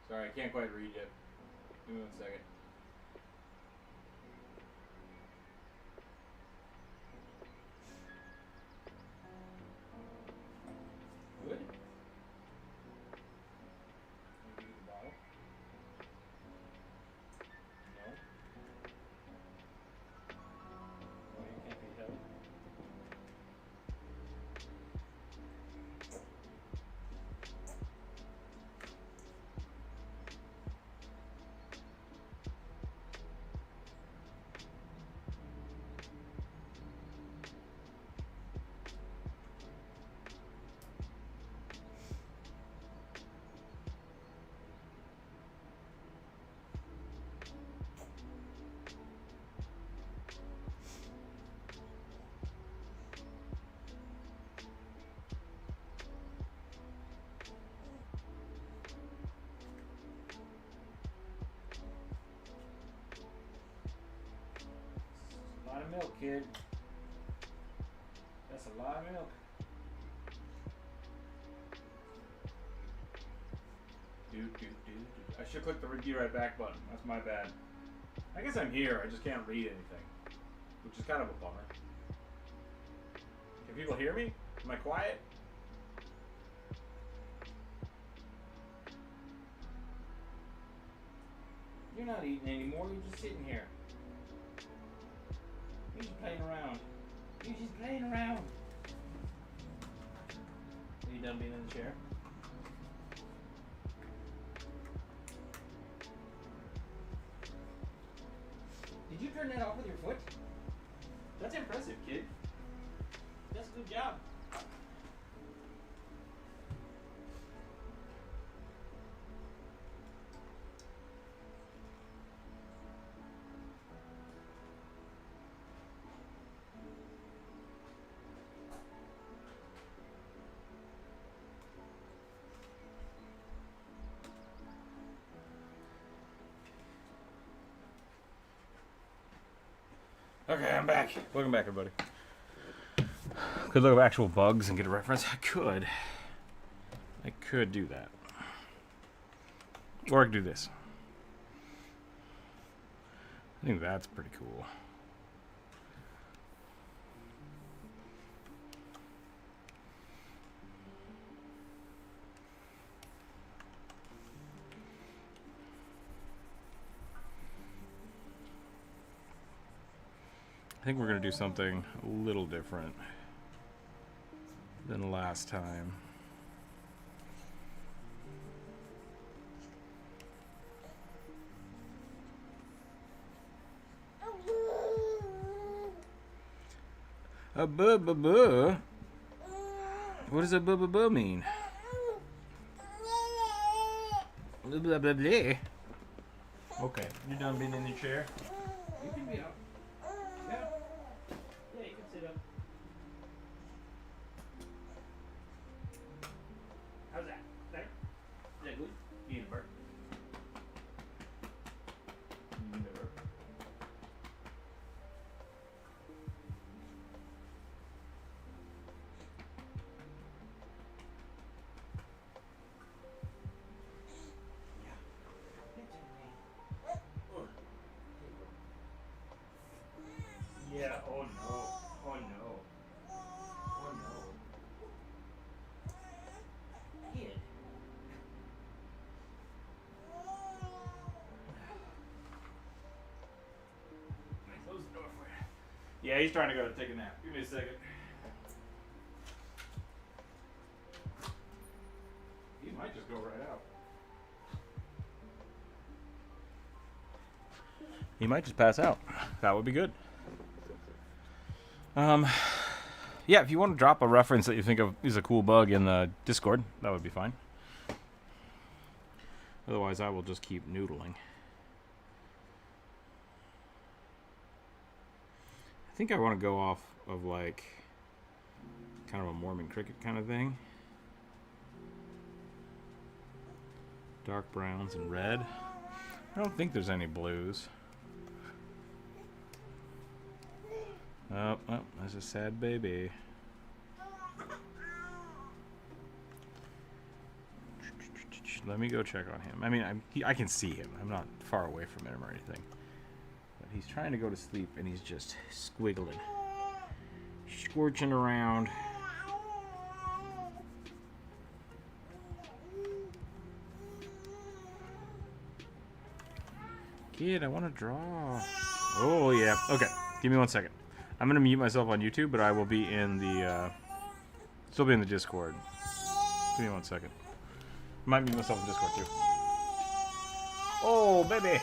Sorry, I can't quite read yet. Give me 1 second. Good. Can you do the bottle? No. No, you can't be held. of milk, kid. That's a lot of milk. I should click the be right back button. That's my bad. I guess I'm here. I just can't read anything, which is kind of a bummer. Can people hear me? Am I quiet? You're not eating anymore. You're just sitting here. You're just playing around. You're just playing around. Are you done being in the chair? Did you turn that off with your foot? That's impressive, kid. That's a good job. Okay, I'm back. Welcome back, everybody. Could look up actual bugs and get a reference. I could do that. Or I could do this. I think that's pretty cool. I think we're going to do something a little different than last time. A buh. What does a buh mean? Blah blah blah blah. Okay, you done being in your chair? You can be up. Yeah. Yeah, you can sit up. How's that? There? Is that good? You need a burp? You need a burp? Yeah, oh no. Oh no. Oh no. Kid. Close the door for you. Yeah, he's trying to go take a nap. Give me a second. He might just go right out. He might just pass out. That would be good. Yeah, if you want to drop a reference that you think of is a cool bug in the Discord, that would be fine. Otherwise, I will just keep noodling. I think I want to go off of like kind of a Mormon cricket kind of thing. Dark browns and red. I don't think there's any blues. Oh, there's a sad baby. Let me go check on him. I mean, I can see him. I'm not far away from him or anything. But he's trying to go to sleep, and he's just squiggling. Scorching around. Kid, I want to draw. Oh, yeah. Okay, give me 1 second. I'm going to mute myself on YouTube, but I will be in the, still be in the Discord. Give me 1 second. Might mute myself in Discord, too. Oh, baby!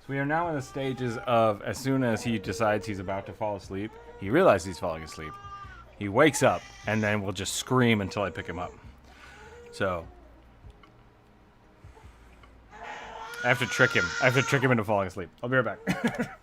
So we are now in the stages of, as soon as he decides he's about to fall asleep, he realizes he's falling asleep. He wakes up, and then we'll just scream until I pick him up. So I have to trick him. I have to trick him into falling asleep. I'll be right back.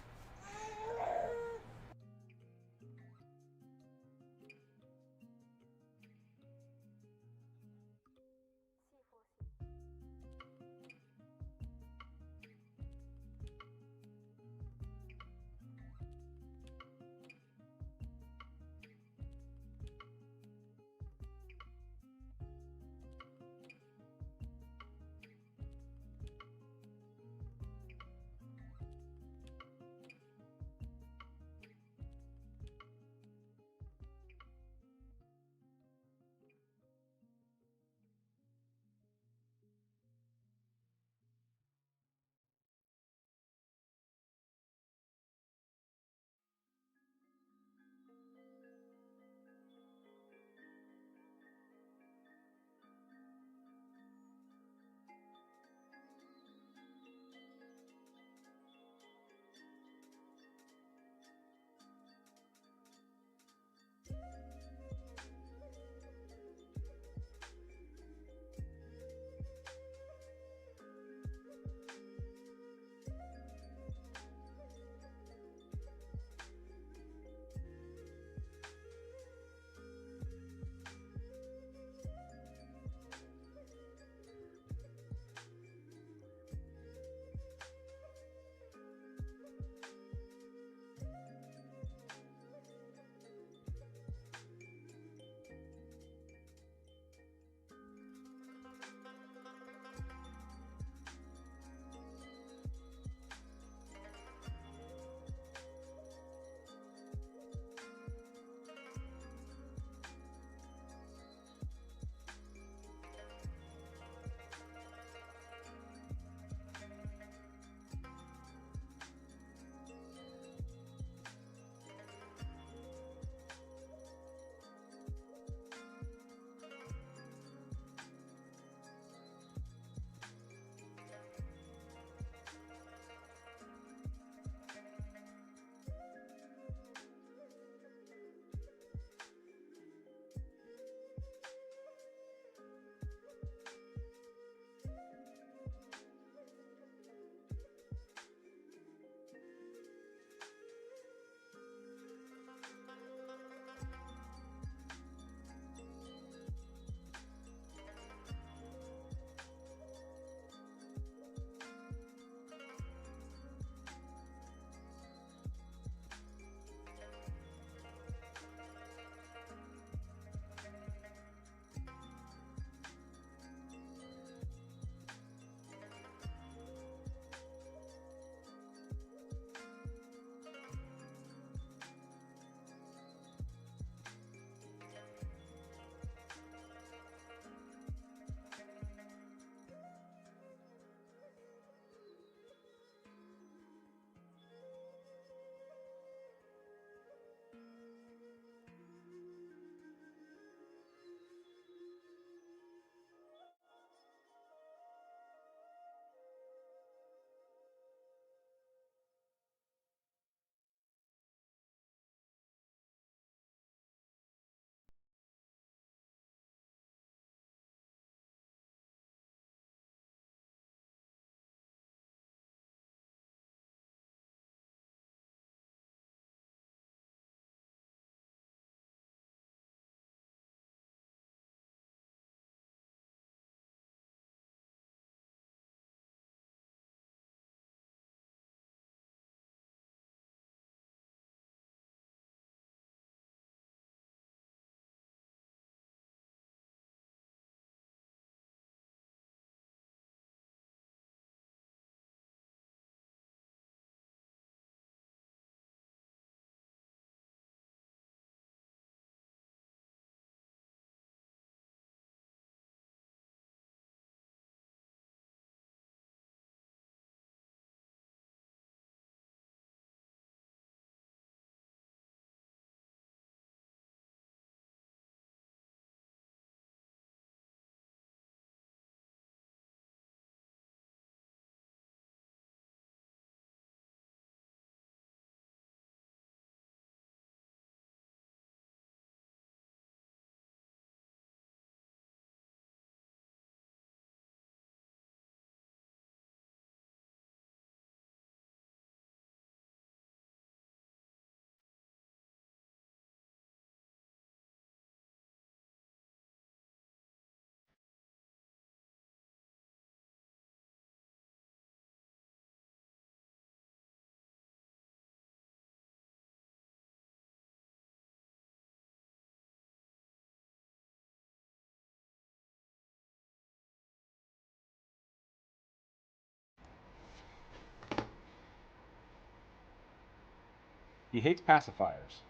He hates pacifiers.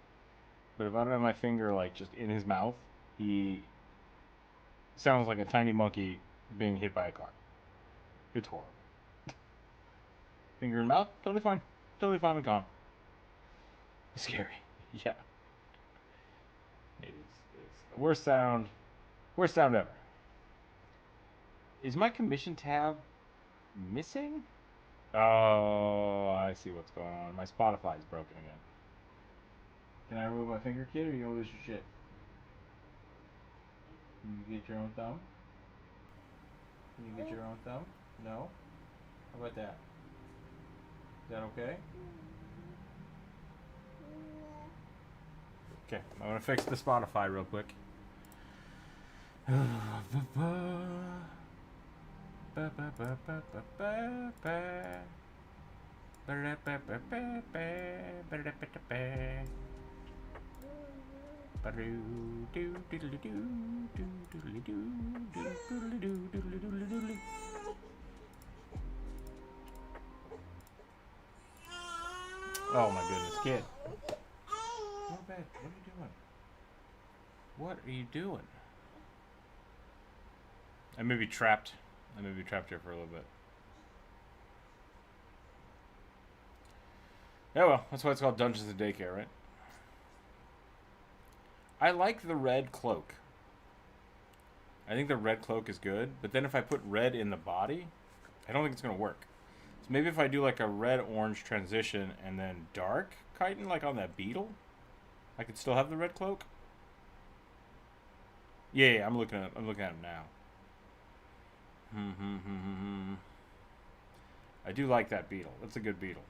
But if I don't have my finger, like, just in his mouth, he sounds like a tiny monkey being hit by a car. It's horrible. Finger in mouth, totally fine. Totally fine and calm. Scary. Yeah. It's the worst sound ever. Is my commission tab missing? Oh, I see what's going on. My Spotify's broken again. Can I remove my finger, kid, or you gonna lose your shit? Can you get your own thumb? Can you get your own thumb? No? How about that? Is that okay? Okay, I'm gonna fix the Spotify real quick. Oh my goodness, kid. Oh, babe, what are you doing? What are you doing? I may be trapped. I may be trapped here for a little bit. Yeah, well, that's why it's called Dungeons and Daycare, right? I like the red cloak. I think the red cloak is good, but then if I put red in the body, I don't think it's going to work. So maybe if I do like a red-orange transition and then dark chitin, like on that beetle, I could still have the red cloak. Yeah, I'm looking at him now. I do like that beetle. That's a good beetle.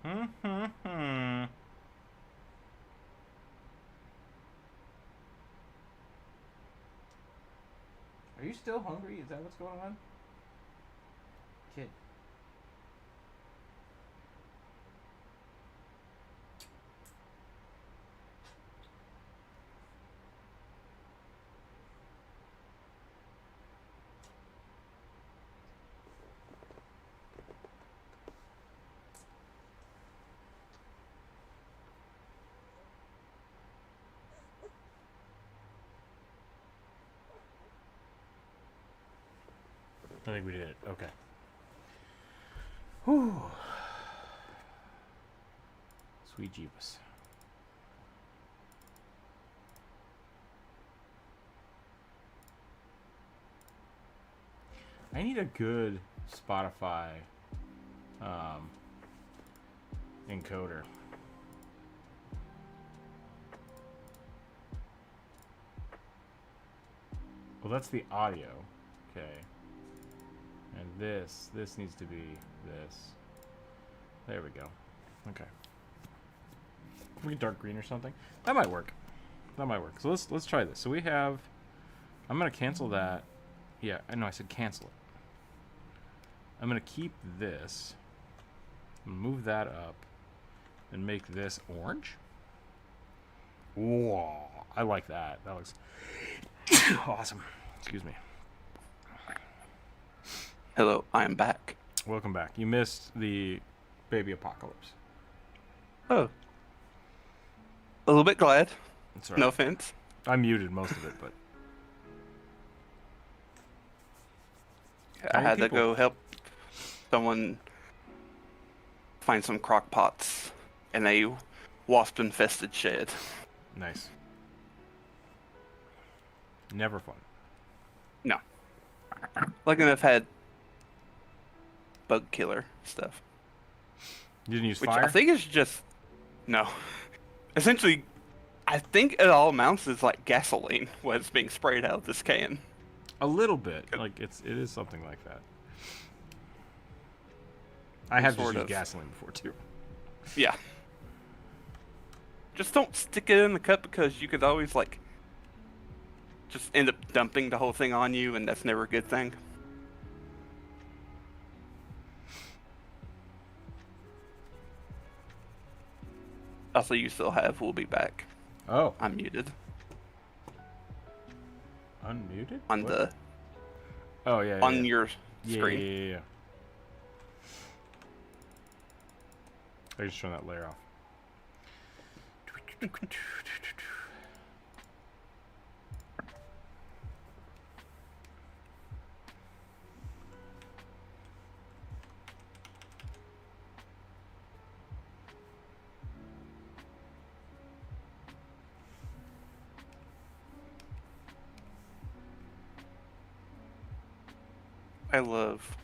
Are you still hungry? Is that what's going on? Kid. I think we did it. Okay. Whew. Sweet Jeebus. I need a good Spotify encoder. Well, that's the audio. Okay. And this needs to be this. There we go. Okay. Can we dark green or something? That might work. That might work. So let's try this. So we have. I'm gonna cancel that. Yeah, I know I said cancel it. I'm gonna keep this. Move that up, and make this orange. Whoa! I like that. That looks awesome. Excuse me. Hello, I am back. Welcome back. You missed the baby apocalypse. Oh. A little bit glad. That's all right. No offense. I muted most of it, but I had to go help someone find some crock pots in a wasp-infested shed. nice. Never fun. No. Luckily I've had bug killer stuff. You didn't use Which fire? I think is just... No. Essentially, I think it all amounts as like gasoline was being sprayed out of this can. A little bit. Like it is something like that. I have just Sort used of. gasoline before too. Yeah. Just don't stick it in the cup because you could always like just end up dumping the whole thing on you, and that's never a good thing. Also, you still have "We'll Be Back." Oh, I'm muted unmuted? on What? the Oh, yeah, on yeah. your Yeah, screen. yeah. I just turn that layer off. I love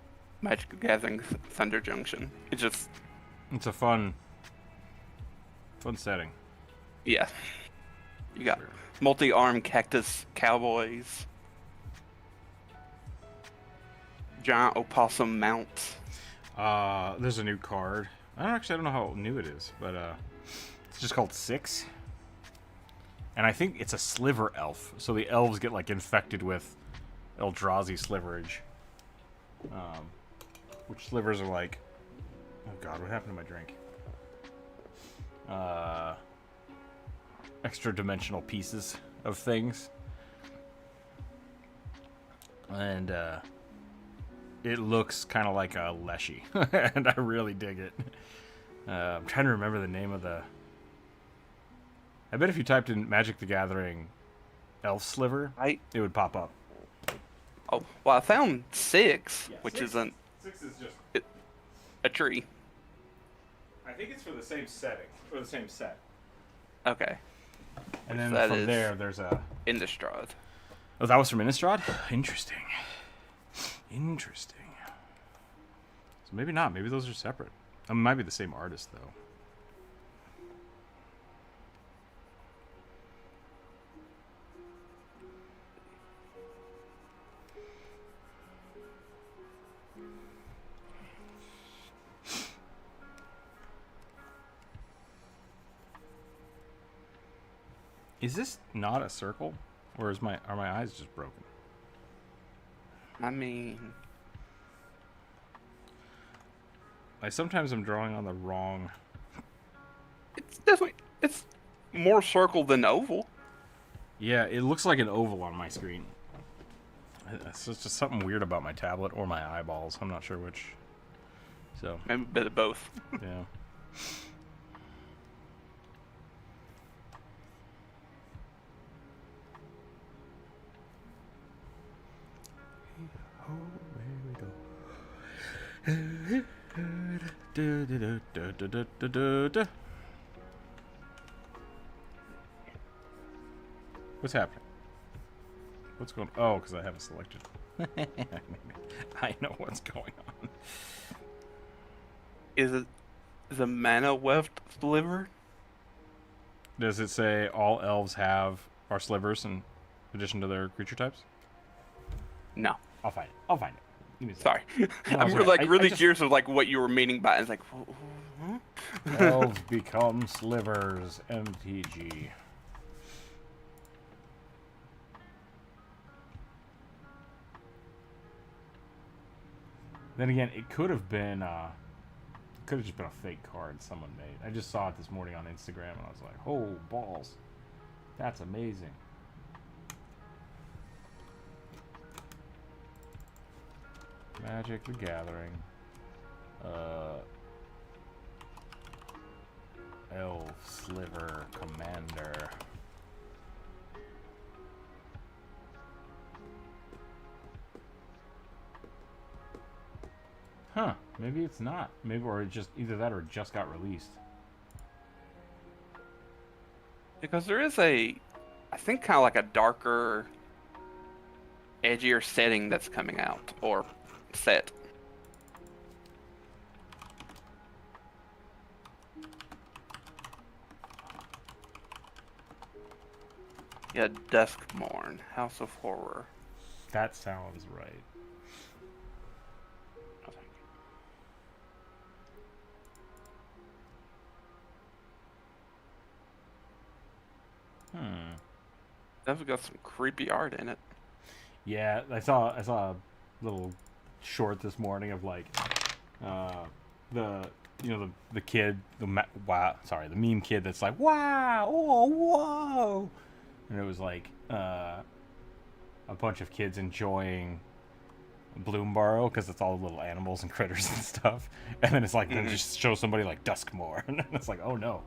Magic the Gathering Thunder Junction. It's just, It's a fun setting. yeah. You got Sure. multi-arm cactus cowboys, giant opossum mounts. There's a new card. I don't know how new it is, but it's just called 6. And I think it's a sliver elf. So the elves get like infected with Eldrazi sliverage. Which slivers are like, oh god, what happened to my drink? Extra dimensional pieces of things. And it looks kind of like a Leshy. And I really dig it. I'm trying to remember the name of the... I bet if you typed in Magic the Gathering elf sliver, it would pop up. Oh, well, I found 6, Yeah, which 6 isn't 6 is just... a tree. I think it's for the same setting, for the same set. Okay. And then That from is there, there's a... Innistrad. Oh, that was from Innistrad? Interesting. Interesting. So maybe not. Maybe those are separate. It might be the same artist, though. Is this not a circle? Or are my eyes just broken? I mean, Sometimes I'm drawing on the wrong... it's more circle than oval. Yeah, it looks like an oval on my screen. It's just something weird about my tablet or my eyeballs. I'm not sure which. So, Maybe a bit of both. yeah. What's happening? What's going on? Oh, because I have it selected. I know what's going on. Is it the mana weft sliver? Does it say all elves are slivers in addition to their creature types? No. I'll find it. Give me a second. Sorry. No, I'm it's okay. like I really just- curious of like what you were meaning by it. It's like, Elves become slivers. MTG. Then again, it could have been, could have just been a fake card someone made. I just saw it this morning on Instagram, and I was like, oh, balls. That's amazing. Magic the Gathering. Elf Sliver Commander. Huh, maybe it's not. Maybe, or it just, either that or it just got released. because there is I think kind of like a darker, edgier setting that's coming out, or set. Yeah, Duskmourn, House of Horror. That sounds right. Definitely got some creepy art in it. Yeah, I saw a little short this morning of like the kid, the meme kid that's like, wow, oh, whoa, and it was like a bunch of kids enjoying Bloom Borrow because it's all little animals and critters and stuff, and then it's like then just show somebody like Duskmore, and it's like, oh no.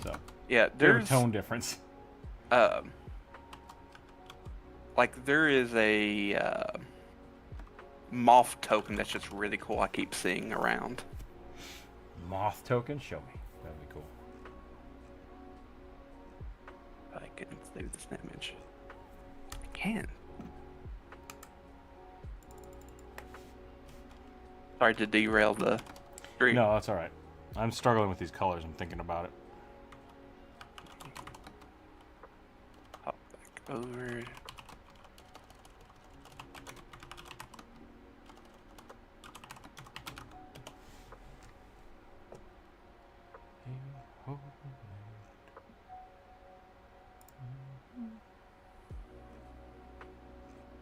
So Yeah, there's there's a tone difference. like there is a moth token that's just really cool. I keep seeing around. Moth token, show me. That'd be cool. I can save this image. I can. Sorry to derail the stream. No, that's all right. I'm struggling with these colors. I'm thinking about it. Hop back over.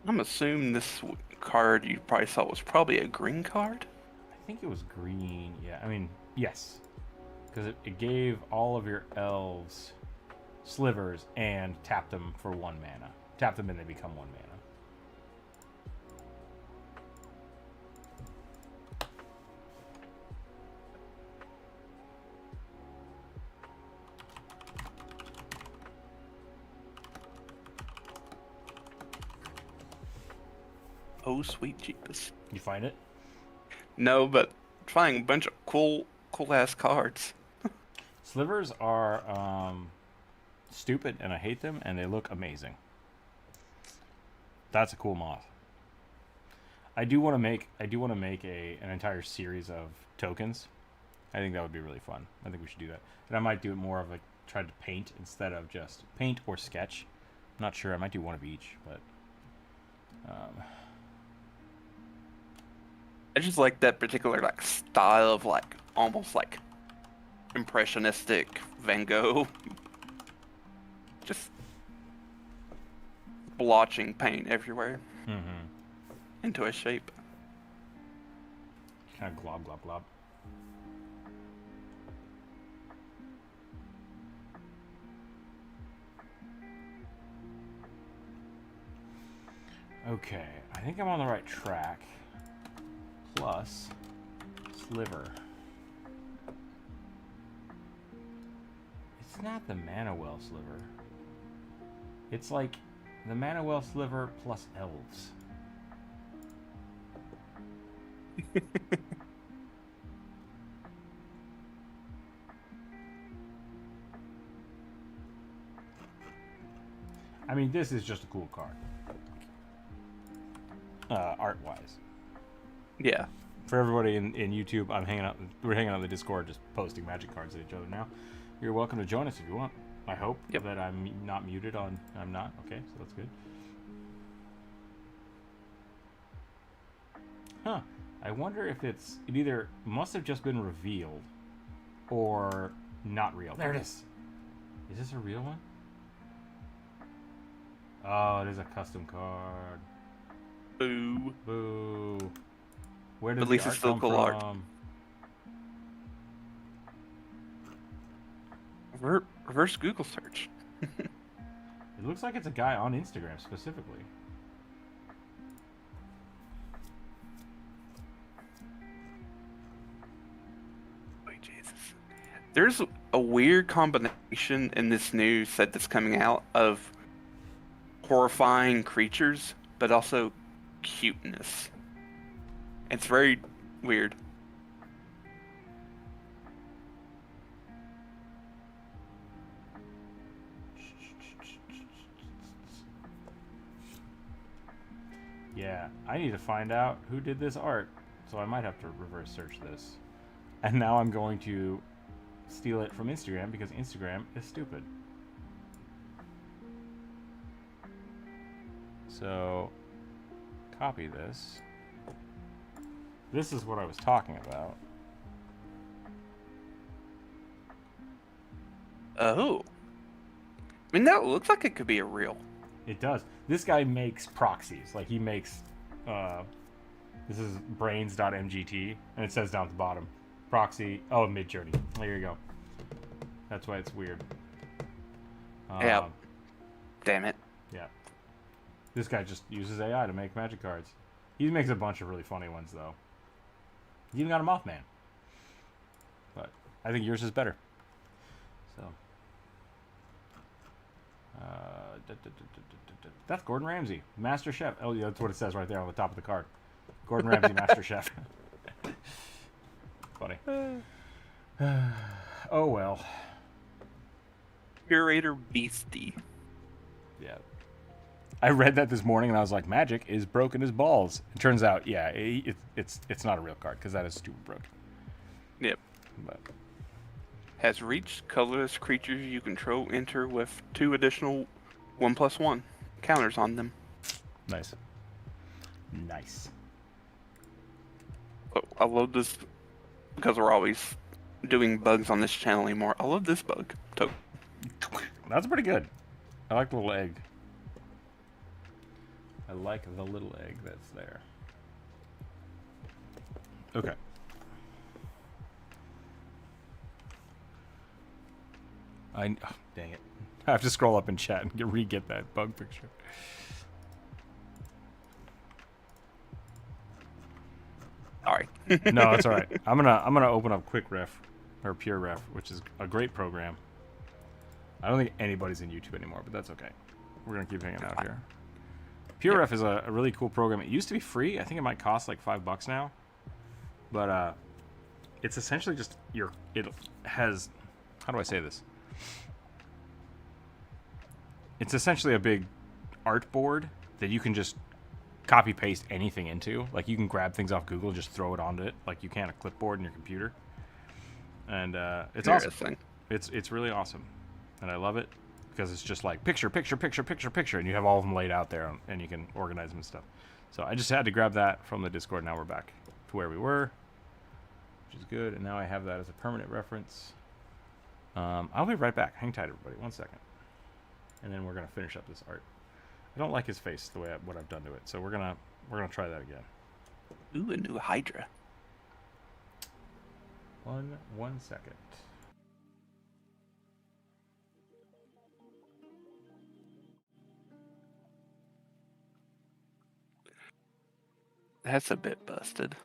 I'm assuming this card you probably saw was probably a green card. I think it was green. Yeah, I mean, yes. Because it gave all of your elves slivers and tapped them for 1 mana. Tap them and they become 1 mana. Oh, sweet Jeepus. You find it? No, but finding a bunch of cool ass cards. Slivers are stupid, and I hate them, and they look amazing. That's a cool moth. I do want to make an entire series of tokens. I think that would be really fun. I think we should do that. And I might do it more of like try to paint instead of just paint or sketch. I'm not sure. I might do one of each, but I just like that particular like style of like almost like impressionistic Van Gogh. Just blotching paint everywhere into a shape. kind of glob, glob, glob. Okay, I think I'm on the right track. Plus, sliver. It's not the Mana Well sliver. It's like the Mana Well sliver plus elves. I mean, this is just a cool card. Art-wise. Yeah. For everybody in YouTube, we're hanging out in the Discord just posting magic cards at each other now. You're welcome to join us if you want. I hope that I'm not muted on... I'm not? Okay, so that's good. Huh. I wonder if it either must have just been revealed or not real. There it is. Is this a real one? Oh, it is a custom card. Boo. Boo. Where does At least the it's art still come cool art. from? Reverse Google search. It looks like it's a guy on Instagram specifically. Wait, Jesus. There's a weird combination in this new set that's coming out of horrifying creatures, but also cuteness. It's very weird. Yeah, I need to find out who did this art, so I might have to reverse search this. And now I'm going to steal it from Instagram because Instagram is stupid. So, copy this. This is what I was talking about. Oh. I mean, that looks like it could be a real. It does. This guy makes proxies. Like, he makes... this is brains.mgt, and it says down at the bottom. Proxy... Oh, Midjourney. There you go. That's why it's weird. Yeah. Damn it. Yeah. This guy just uses AI to make magic cards. He makes a bunch of really funny ones, though. He even got a Mothman. But I think yours is better. So. That's Gordon Ramsay, Master Chef. Oh, yeah, that's what it says right there on the top of the card. Gordon Ramsay, Master Chef. Funny. Oh, well. Curator Beastie. Yeah. I read that this morning and I was like, Magic is broken as balls. It turns out, yeah, it's not a real card because that is stupid broken. Yep. But Has reached colorless creatures you control enter with 2 additional 1/1 counters on them. nice. Nice. Oh, I love this because we're always doing bugs on this channel anymore. I love this bug. That's pretty good. I like the little egg. I like the little egg that's there. Okay. Oh, dang it. I have to scroll up in chat and re-get that bug picture. Sorry. No, that's all right. I'm gonna open up Quick Ref or Pure Ref, which is a great program. I don't think anybody's in YouTube anymore, but that's okay. We're gonna keep hanging out here. Pure Ref is a really cool program. It used to be free. I think it might cost like $5 now, but it's essentially just it has, how do I say this? It's essentially a big art board that you can just copy paste anything into. Like you can grab things off Google and just throw it onto it, like you can a clipboard in your computer. And it's awesome. It's really awesome, and I love it because it's just like picture, and you have all of them laid out there, and you can organize them and stuff. So I just had to grab that from the Discord. Now we're back to where we were, which is good. And now I have that as a permanent reference. I'll be right back. Hang tight, everybody. 1 second. And then we're gonna finish up this art. I don't like his face the way what I've done to it, so we're gonna try that again. Ooh, a new Hydra. One second. That's a bit busted.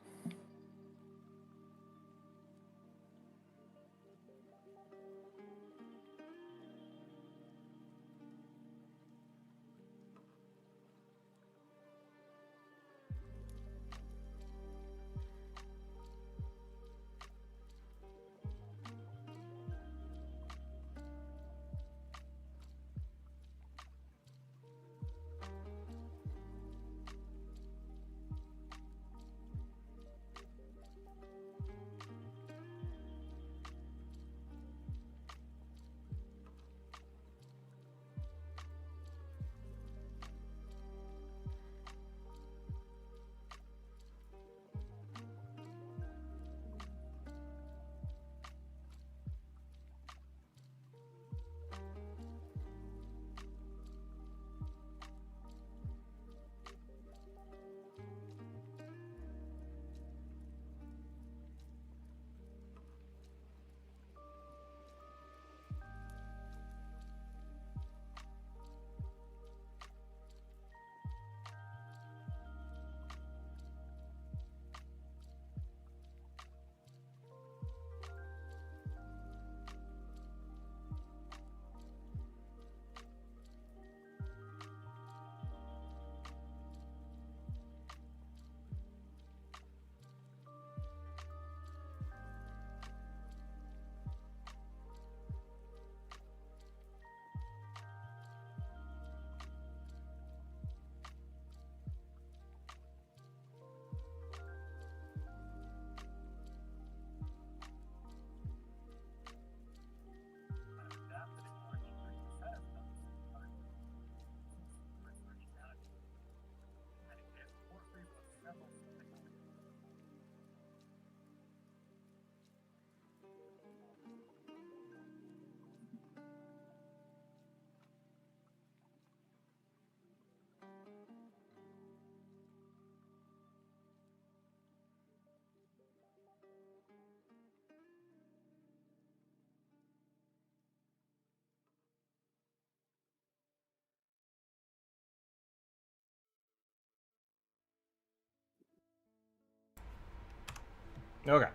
Okay.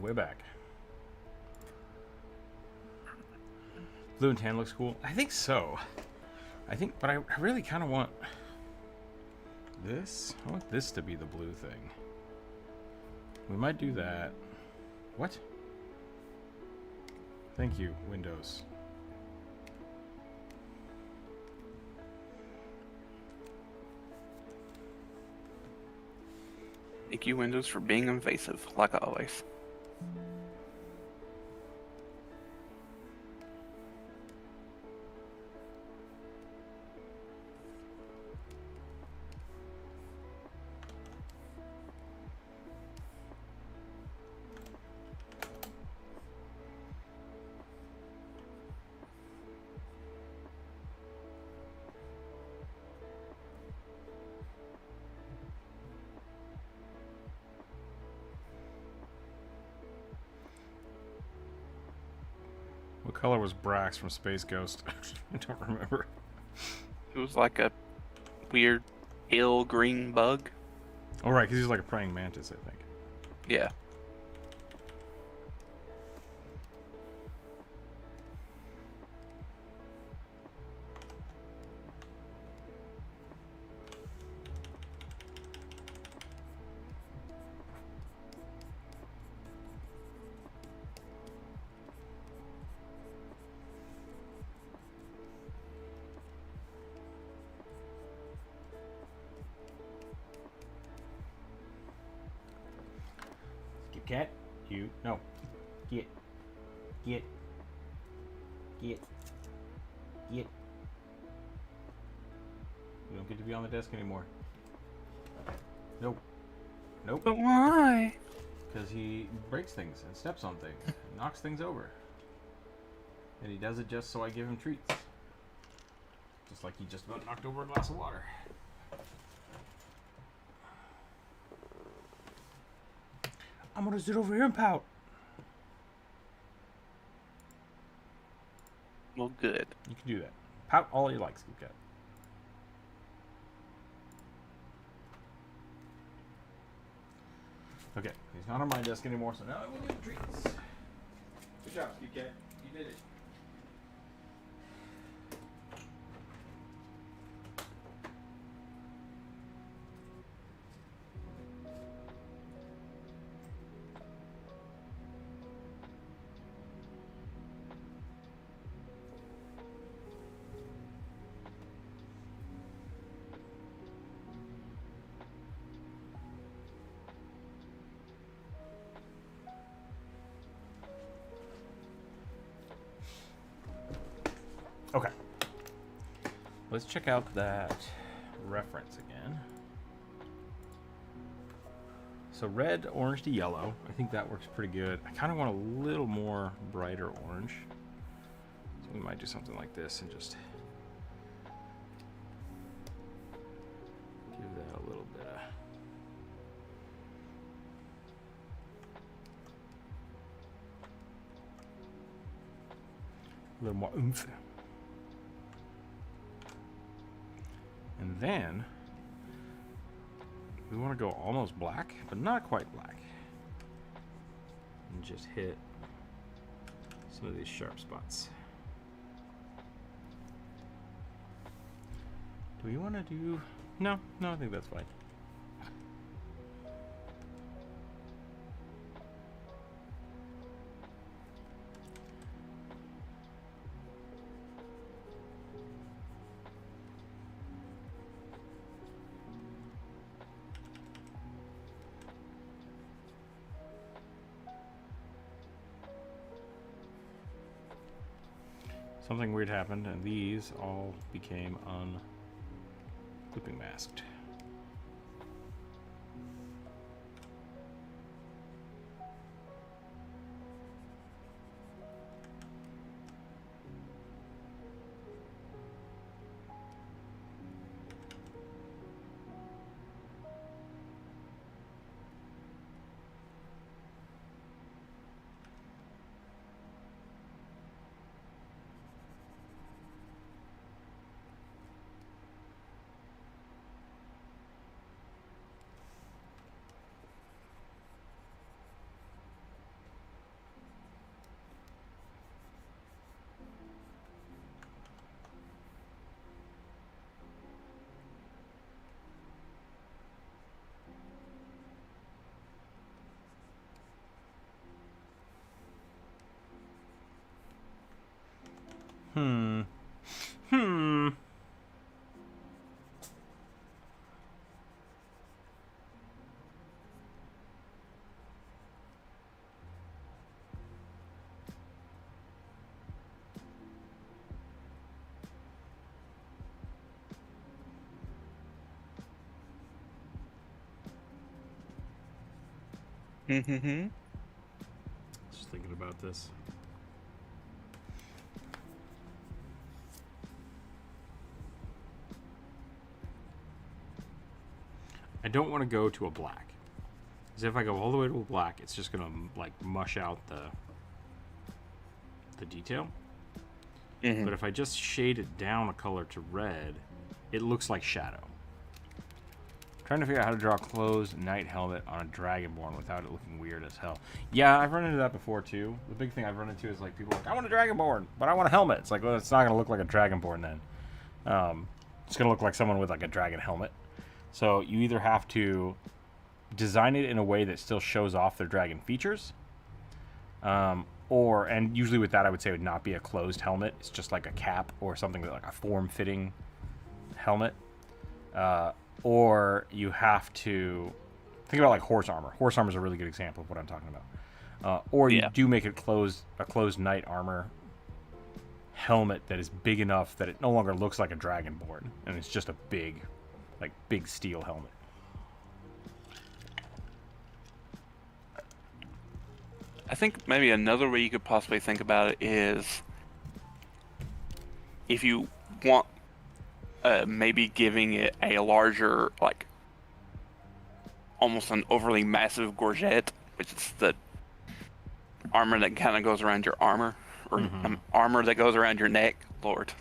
Way back. Blue and tan looks cool. I think so. But I really kind of want this. I want this to be the blue thing. We might do that. What? Thank you, Windows. Thank you, Windows, for being invasive, like always. What color was Brax from Space Ghost? I don't remember. It was like a weird pale green bug. Oh, right, because he's like a praying mantis, I think. Yeah. Cat, you no. Get. You don't get to be on the desk anymore. Nope. But why? Because he breaks things and steps on things and knocks things over. And he does it just so I give him treats. Just like he just about knocked over a glass of water. I'm gonna sit over here and pout. Well, good. You can do that. Pout all you like, Scoop Cat. Okay, he's not on my desk anymore, so now I will give him treats. Good job, Scoop Cat. You did it. Okay. Let's check out that reference again. So red, orange to yellow. I think that works pretty good. I kind of want a little more brighter orange. So we might do something like this and just give that a little bit of... a little more oomph. And then we want to go almost black, but not quite black. And just hit some of these sharp spots. Do we want to do... No, I think that's fine. Something weird happened, and these all became clipping masked. Hmm. Mm-hmm. Just thinking about this. I don't want to go to a black. Because if I go all the way to a black, it's just gonna like mush out the detail. Mm-hmm. But if I just shade it down a color to red, it looks like shadow. Trying to figure out how to draw a closed knight helmet on a dragonborn without it looking weird as hell. Yeah, I've run into that before too. The big thing I've run into is like people are like, I want a dragonborn, but I want a helmet. It's like, well, it's not gonna look like a dragonborn then. It's gonna look like someone with like a dragon helmet. So you either have to design it in a way that still shows off their dragon features, and usually with that I would say it would not be a closed helmet. It's just like a cap or something like a form-fitting helmet. Or you have to think about like horse armor. Horse armor is a really good example of what I'm talking about. Or you do make it a closed knight armor helmet that is big enough that it no longer looks like a dragonborn, and it's just a big steel helmet. I think maybe another way you could possibly think about it is if you want maybe giving it a larger, like almost an overly massive gorget, which is the armor that kind of goes around your armor, or armor that goes around your neck, Lord.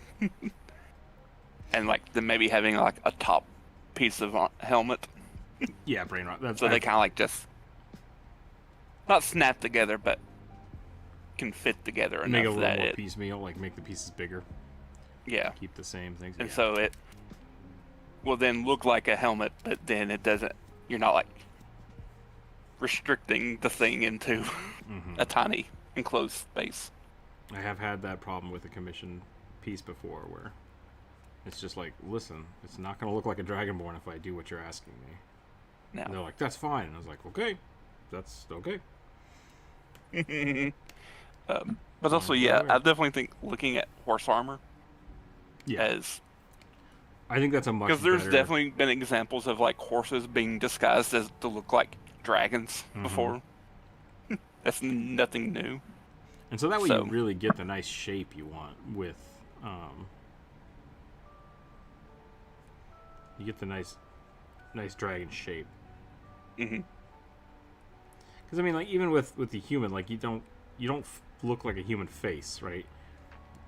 And like then maybe having like a top piece of helmet. Yeah, brain rot. So they kind of like just not snap together, but can fit together enough make it a little that more it piecemeal, like make the pieces bigger. Yeah. Keep the same things. And yeah. so it will then look like a helmet, but then it doesn't. You're not like restricting the thing into a tiny enclosed space. I have had that problem with a commission piece before where it's just like, listen, it's not going to look like a dragonborn if I do what you're asking me. No. And they're like, that's fine. And I was like, okay, that's okay. But also, yeah, I definitely think looking at horse armor as I think that's a much because there's better... definitely been examples of like horses being disguised as to look like dragons before. That's nothing new. And so that way you really get the nice shape you want with you get the nice dragon shape. Because I mean, like even with the human, like you don't look like a human face, right?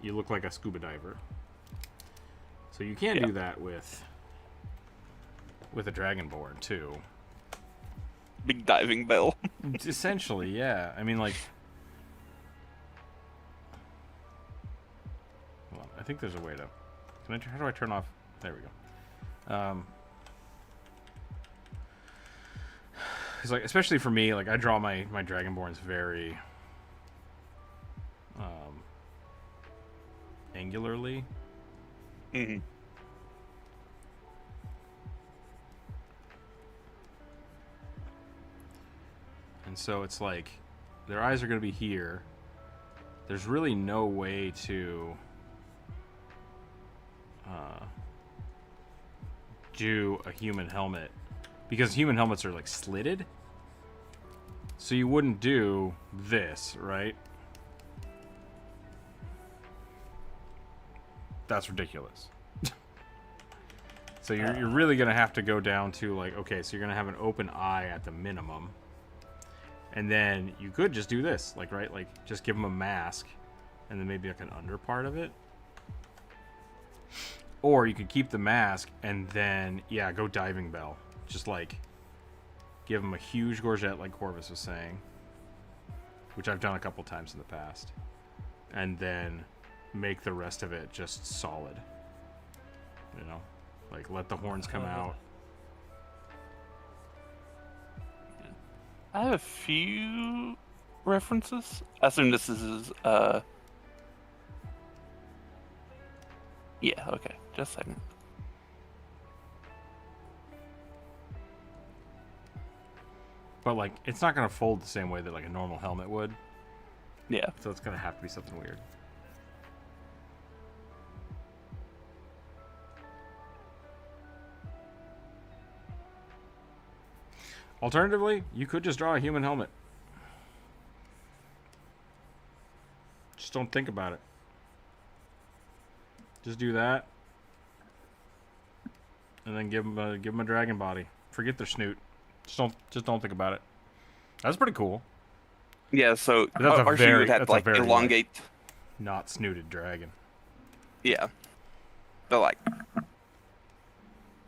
You look like a scuba diver. So you can do that with a dragonborn too. Big diving bell. Essentially, yeah. I mean, like, well, I think there's a way to. How do I turn off? There we go. It's like, especially for me, like I draw my dragonborns very angularly. And so it's like their eyes are going to be here. There's really no way to do a human helmet because human helmets are like slitted. So you wouldn't do this, right? That's ridiculous. So you're really going to have to go down to like, okay, so you're going to have an open eye at the minimum. And then you could just do this, like, right? Like, just give them a mask and then maybe like an under part of it. Or you could keep the mask and then, yeah, go diving bell. Just like, give them a huge gorget like Corvus was saying, which I've done a couple times in the past. And then make the rest of it just solid. You know? Like, let the horns come out. I have a few references. I assume this is Yeah, okay. Just a second. But like, it's not gonna fold the same way that like a normal helmet would. Yeah. So it's gonna have to be something weird. Alternatively, you could just draw a human helmet. Just don't think about it. Just do that, and then give them a dragon body. Forget their snoot. Just don't think about it. That's pretty cool. Yeah, so But that's a our very- shoe would have that's to a like very, elongate. Not snooted dragon. Yeah. But like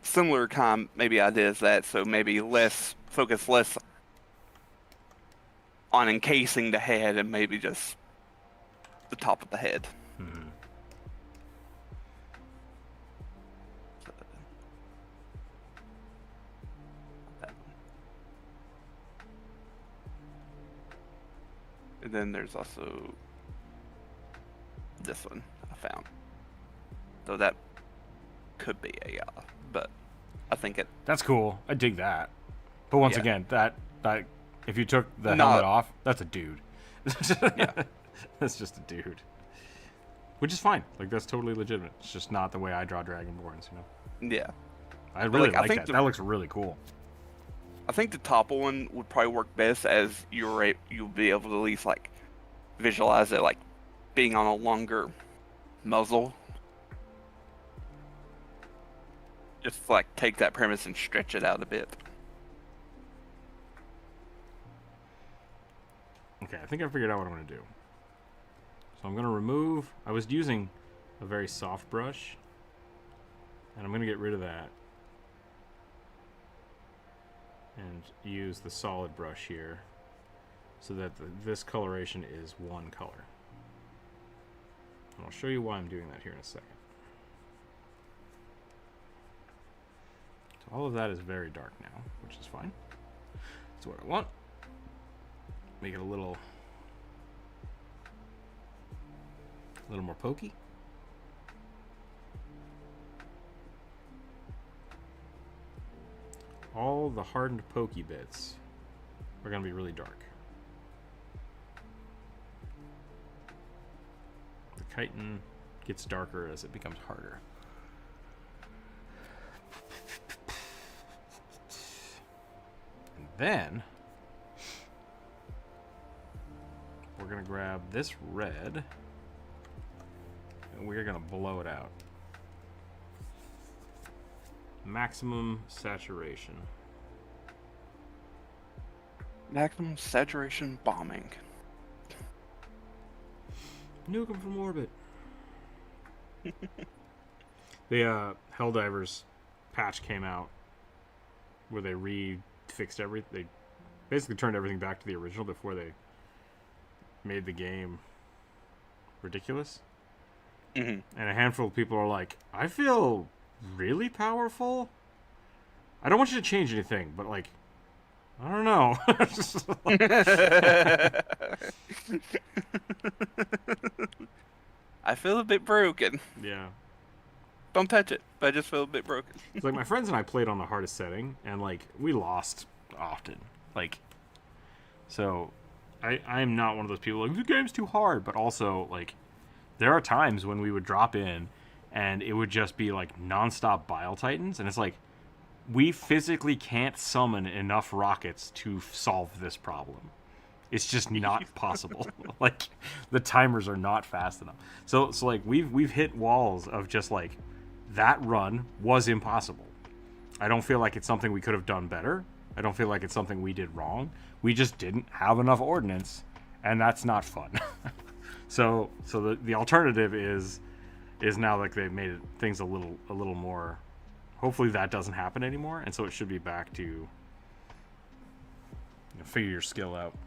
similar kind maybe idea is that, so maybe focus less on encasing the head and maybe just the top of the head. Mm-hmm. And then there's also this one I found. So that could be a, but I think it. That's cool. I dig that. But once Yeah. again, that if you took the Not- helmet off, that's a dude. Yeah. That's just a dude. Which is fine. Like, that's totally legitimate. It's just not the way I draw Dragonborns, you know? Yeah. I really like, I like think that. the- That looks really cool. I think the top one would probably work best, as you'll be able to at least like visualize it like being on a longer muzzle. Just like take that premise and stretch it out a bit. Okay, I think I figured out what I'm going to do. So I'm going to remove... I was using a very soft brush. And I'm going to get rid of that. And use the solid brush here. So that this coloration is one color. And I'll show you why I'm doing that here in a second. So all of that is very dark now, which is fine. That's what I want. Make it a little more pokey. All the hardened pokey bits are going to be really dark. The chitin gets darker as it becomes harder. And then we're going to grab this red and we're going to blow it out. Maximum saturation. Maximum saturation bombing. Nuke him from orbit. The Helldivers patch came out where they fixed everything. They basically turned everything back to the original before they made the game ridiculous. Mm-hmm. And a handful of people are like, I feel really powerful. I don't want you to change anything, but like, I don't know. I feel a bit broken. Yeah. Don't touch it, but I just feel a bit broken. It's like my friends and I played on the hardest setting, and like we lost often. Like, so I'm not one of those people like the game's too hard, but also like there are times when we would drop in and it would just be like nonstop Bile Titans, and it's like we physically can't summon enough rockets to solve this problem. It's just not possible. Like the timers are not fast enough. So like we've hit walls of just like that run was impossible. I don't feel like it's something we could have done better. I don't feel like it's something we did wrong. We just didn't have enough ordnance, and that's not fun. So the alternative is now like they've made things a little more. Hopefully that doesn't happen anymore, and so it should be back to figure your skill out.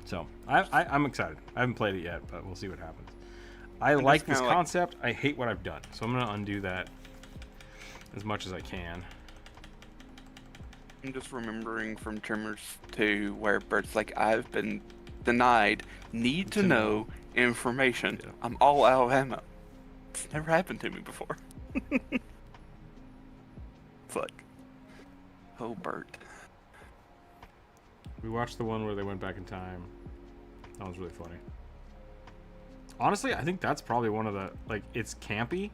So I'm excited. I haven't played it yet, but we'll see what happens. I like this concept. I hate what I've done, so I'm gonna undo that as much as I can. I'm just remembering from Tremors 2 where Bert's like, I've been denied need to know information. Yeah. I'm all out of ammo. It's never happened to me before. It's like, oh, Bert. We watched the one where they went back in time. That was really funny. Honestly, I think that's probably one of the, like, it's campy.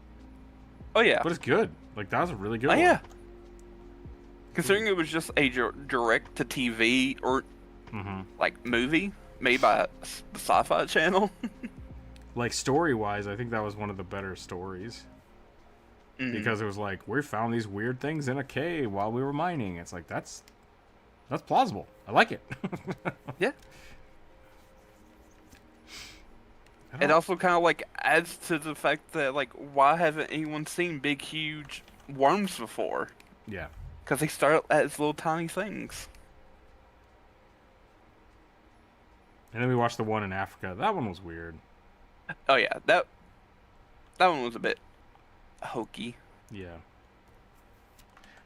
Oh, yeah. But it's good. Like, that was a really good Oh, one. yeah. Considering it was just a direct-to-TV or, like, movie made by the Sci-Fi Channel. Like, story-wise, I think that was one of the better stories. Because it was like, we found these weird things in a cave while we were mining. It's like, that's plausible. I like it. Yeah. It also kind of, like, adds to the fact that, like, why haven't anyone seen big, huge worms before? Yeah. Because they start as little tiny things. And then we watched the one in Africa. That one was weird. Oh, yeah. That one was a bit hokey. Yeah.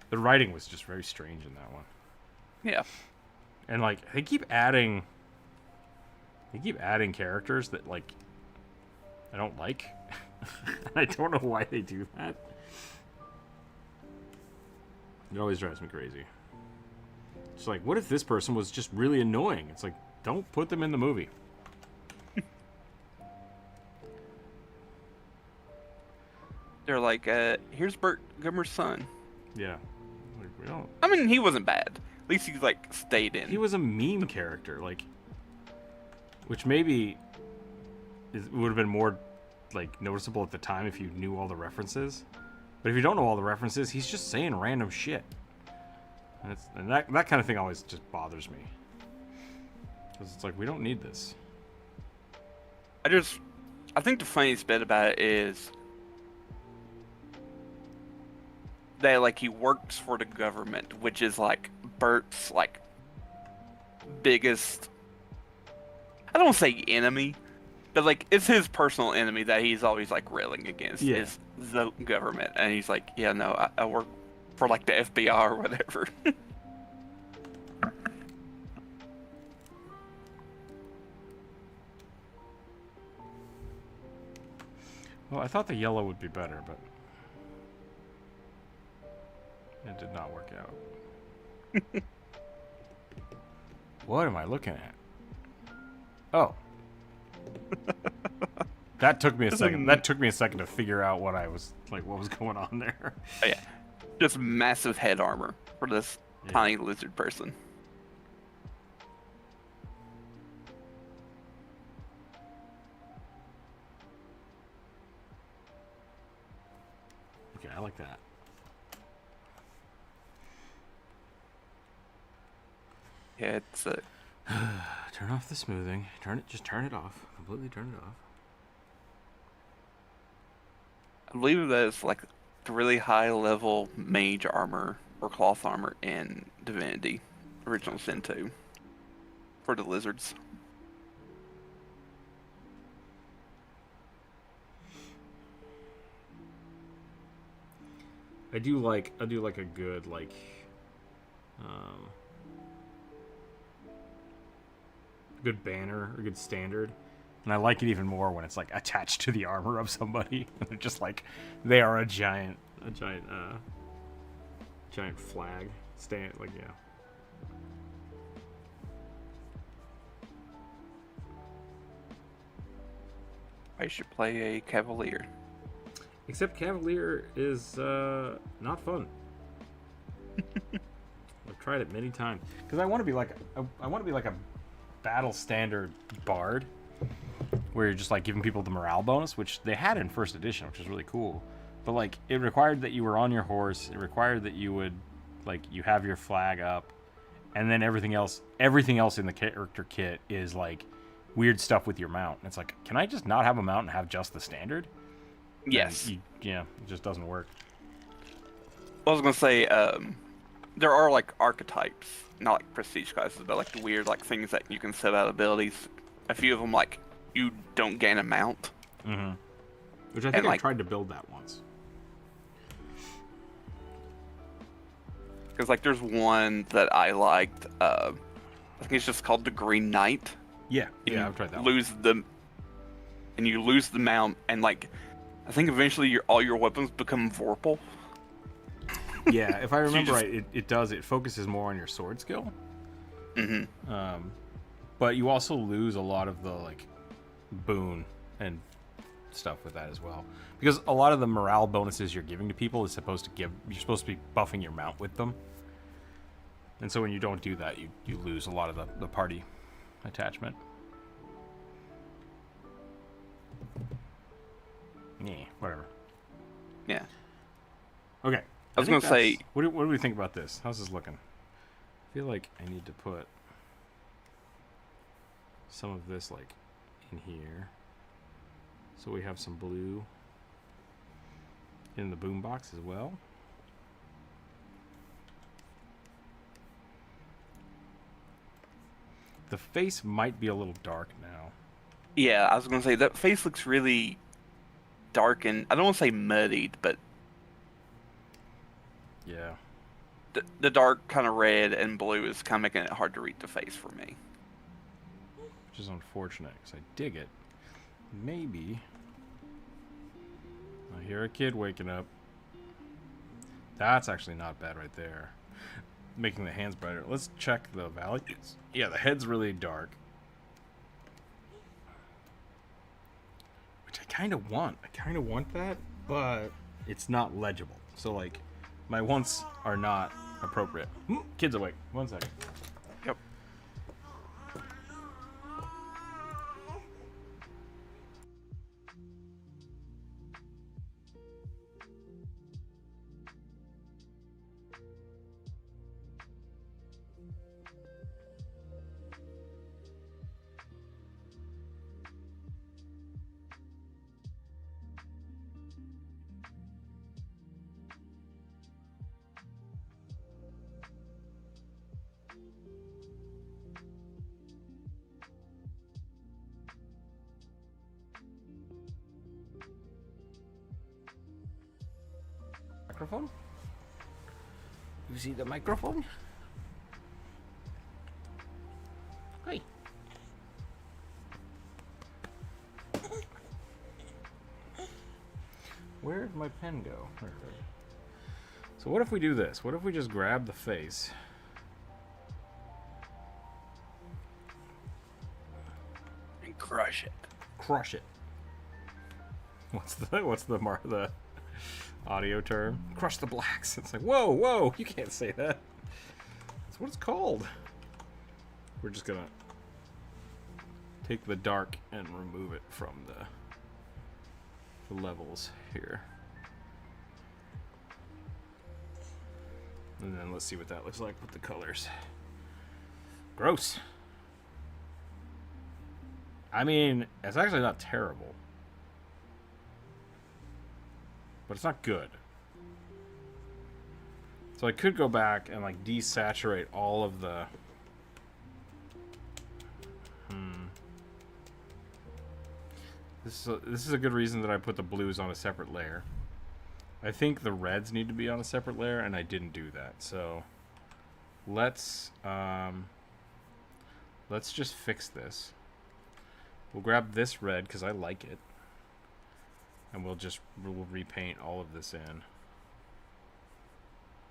The writing was just very strange in that one. Yeah. And, like, they keep adding characters that, like, I don't like. I don't know why they do that. It always drives me crazy. It's like, what if this person was just really annoying? It's like, don't put them in the movie. They're like, here's Bert Gummer's son. Yeah. Like, we don't... I mean, he wasn't bad. At least he, like, stayed in. He was a meme character, like... Which maybe would have been more, like, noticeable at the time if you knew all the references. But if you don't know all the references, he's just saying random shit. And that kind of thing always just bothers me. Because it's like, we don't need this. I think the funniest bit about it is that, like, he works for the government, which is, like, Bert's, like, biggest, I don't want to say enemy, but, like, it's his personal enemy that he's always, like, railing against, is the government. And he's like, yeah, no, I work for, like, the FBI or whatever. Well, I thought the yellow would be better, but it did not work out. What am I looking at? Oh. That took me a second. That took me a second to figure out what was going on there. Oh, yeah. Just massive head armor for this tiny lizard person. Okay, I like that. Yeah, it's Turn off the smoothing. Just turn it off. Completely turn it off. I believe that it's like the really high level mage armor or cloth armor in Divinity, Original Sin 2, for the lizards. I do like a good good banner or good standard, and I like it even more when it's like attached to the armor of somebody. They're just like they are a giant flag stand. Like, yeah. I should play a Cavalier. Except Cavalier is not fun. I've tried it many times because I want to be like a battle standard bard, where you're just like giving people the morale bonus, which they had in first edition, which was really cool. But like it required that you were on your horse. It required that you would you have your flag up, and then everything else in the character kit is like weird stuff with your mount. And it's like, can I just not have a mount and have just the standard? Yes. Yeah, it just doesn't work. I was gonna say, there are like archetypes, not like prestige classes, but like the weird like things that you can set out abilities. A few of them, like, you don't gain a mount. Mm-hmm. Which I think I tried to build that once. Because like there's one that I liked. I think it's just called the Green Knight. Yeah, I've tried that. And you lose the mount, and like I think eventually all your weapons become vorpal. Yeah, if I remember just- right, it does. It focuses more on your sword skill. Mm-hmm. But you also lose a lot of the like boon and stuff with that as well, because a lot of the morale bonuses you're giving to people is supposed to give. You're supposed to be buffing your mount with them, and so when you don't do that, you lose a lot of the party attachment. Yeah, whatever. Yeah. Okay. I was think gonna say- what do we think about this? How's this looking? I feel like I need to put some of this like in here, so we have some blue in the boombox as well. The face might be a little dark now. Yeah, I was gonna say that face looks really dark and I don't want to say muddied, but Yeah. the dark kind of red and blue is kind of making it hard to read the face for me. Which is unfortunate because I dig it. Maybe. I hear a kid waking up. That's actually not bad right there. Making the hands brighter. Let's check the values. Yeah, the head's really dark. Which I kind of want. I kind of want that, but it's not legible. So, like, my wants are not appropriate. Kid's awake. 1 second. Yep. Microphone? You see the microphone? Hey. Where did my pen go? There it is. So what if we do this? What if we just grab the face? And crush it. Crush it. What's the audio term? Crush the blacks. It's like, whoa, you can't say that. That's what it's called. We're just gonna take the dark and remove it from the levels here. And then let's see what that looks like with the colors. Gross. I mean, it's actually not terrible. But it's not good. So I could go back and like desaturate all of the This is a good reason that I put the blues on a separate layer. I think the reds need to be on a separate layer, and I didn't do that. So let's just fix this. We'll grab this red because I like it, and we'll repaint all of this in.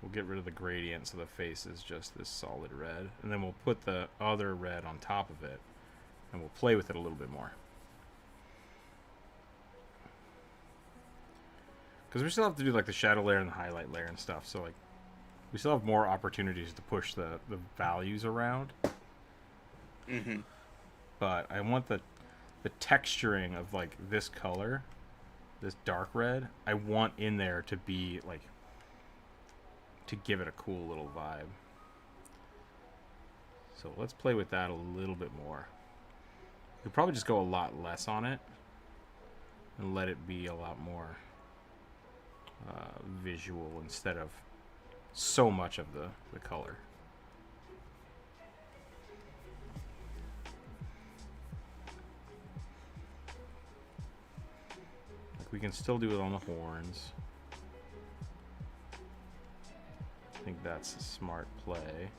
We'll get rid of the gradient so the face is just this solid red, and then we'll put the other red on top of it, and we'll play with it a little bit more. Because we still have to do like the shadow layer and the highlight layer and stuff, so like we still have more opportunities to push the values around. Mm-hmm. But I want the texturing of like this color, this dark red, I want in there to be like, to give it a cool little vibe. So let's play with that a little bit more. We'll probably just go a lot less on it and let it be a lot more visual instead of so much of the color. Like we can still do it on the horns. I think that's a smart play.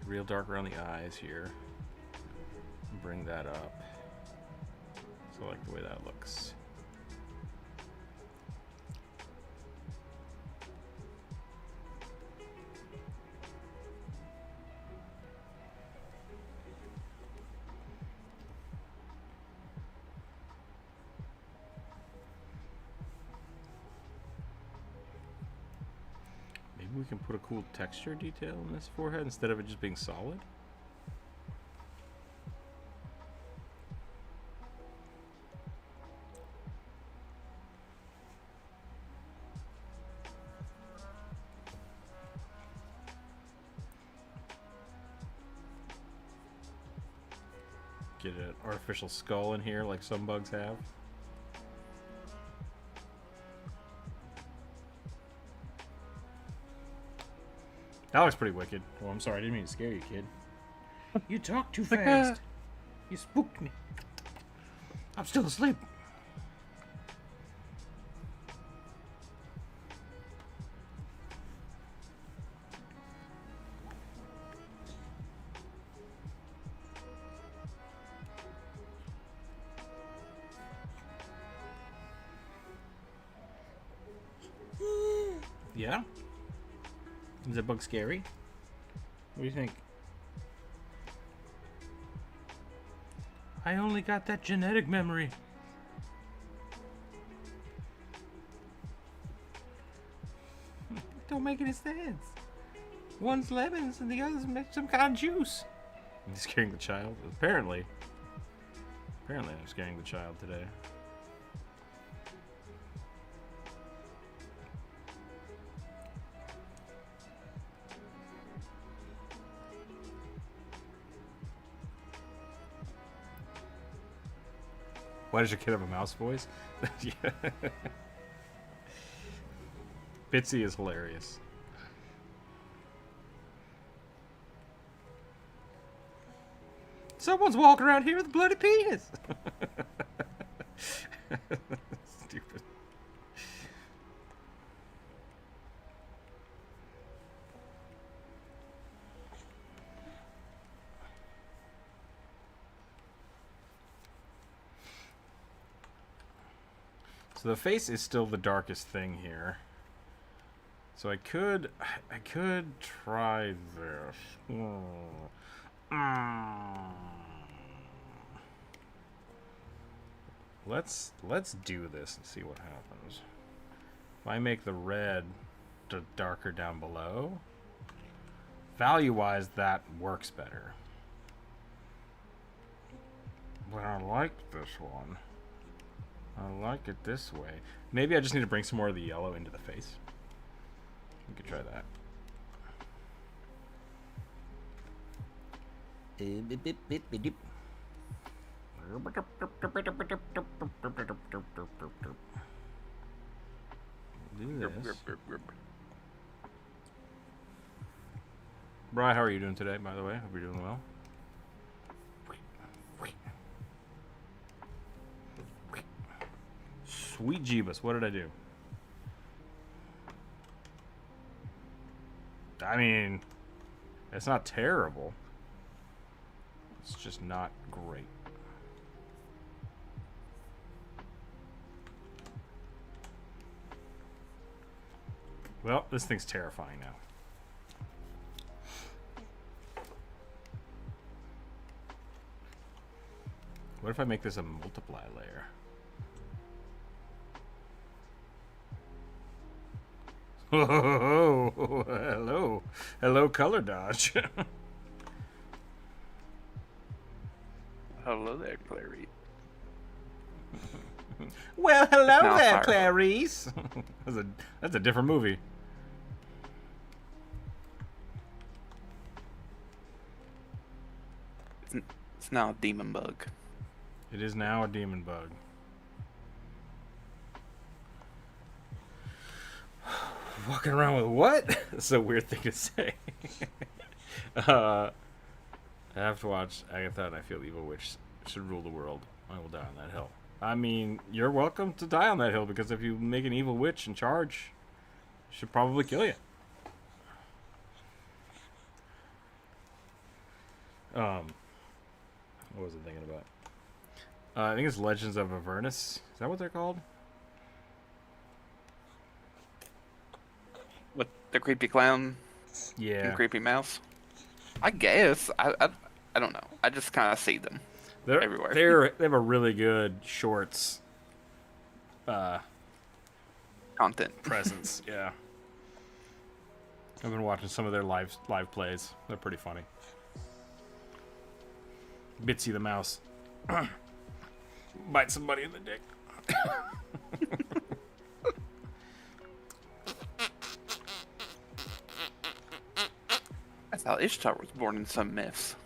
real dark around the eyes here. Bring that up. So I like the way that looks. Maybe we can put a cool texture detail in this forehead instead of it just being solid. Get an artificial skull in here like some bugs have. That looks pretty wicked. Oh, I'm sorry, I didn't mean to scare you, kid. You talk too fast. You spooked me. I'm still asleep. Yeah? Is that bug scary? What do you think? I only got that genetic memory. Don't make any sense. One's lemons and the other's make some kind of juice. I'm scaring the child? Apparently I'm scaring the child today. Why does your kid have a mouse voice? Yeah. Bitsy is hilarious. Someone's walking around here with a bloody penis. Stupid. So the face is still the darkest thing here. So I could try this. Let's do this and see what happens. If I make the red darker down below, value-wise that works better. But I like this one. I like it this way. Maybe I just need to bring some more of the yellow into the face. We could try that. Do this. Bri, how are you doing today, by the way? Hope you're doing well. Sweet Jeebus, what did I do? I mean, it's not terrible. It's just not great. Well, this thing's terrifying now. What if I make this a multiply layer? Oh, hello. Hello, color dodge. Hello there, Clary. Well, hello Now there, fire. Clarice. That's a different movie. It's now a demon bug. It is now a demon bug. Walking around with what? That's a weird thing to say. I have to watch Agatha and I Feel Evil Witch should rule the world. I will die on that hill. I mean, you're welcome to die on that hill because if you make an evil witch in charge, she'll probably kill you. What was I thinking about? I think it's Legends of Avernus. Is that what they're called? With the creepy clown Yeah. and creepy mouse. I guess. I don't know. I just kind of see them everywhere. They have a really good shorts Content. presence. Yeah. I've been watching some of their live plays. They're pretty funny. Bitsy the mouse. Bite somebody in the dick. That's how Ishtar was born in some myths.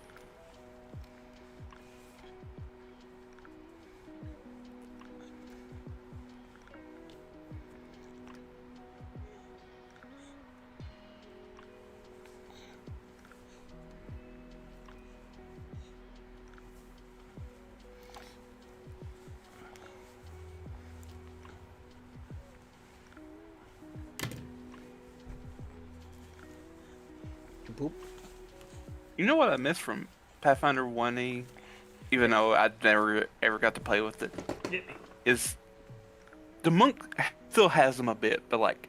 Poop. You know what I miss from Pathfinder 1E, even though I never ever got to play with it, is the monk still has them a bit, but like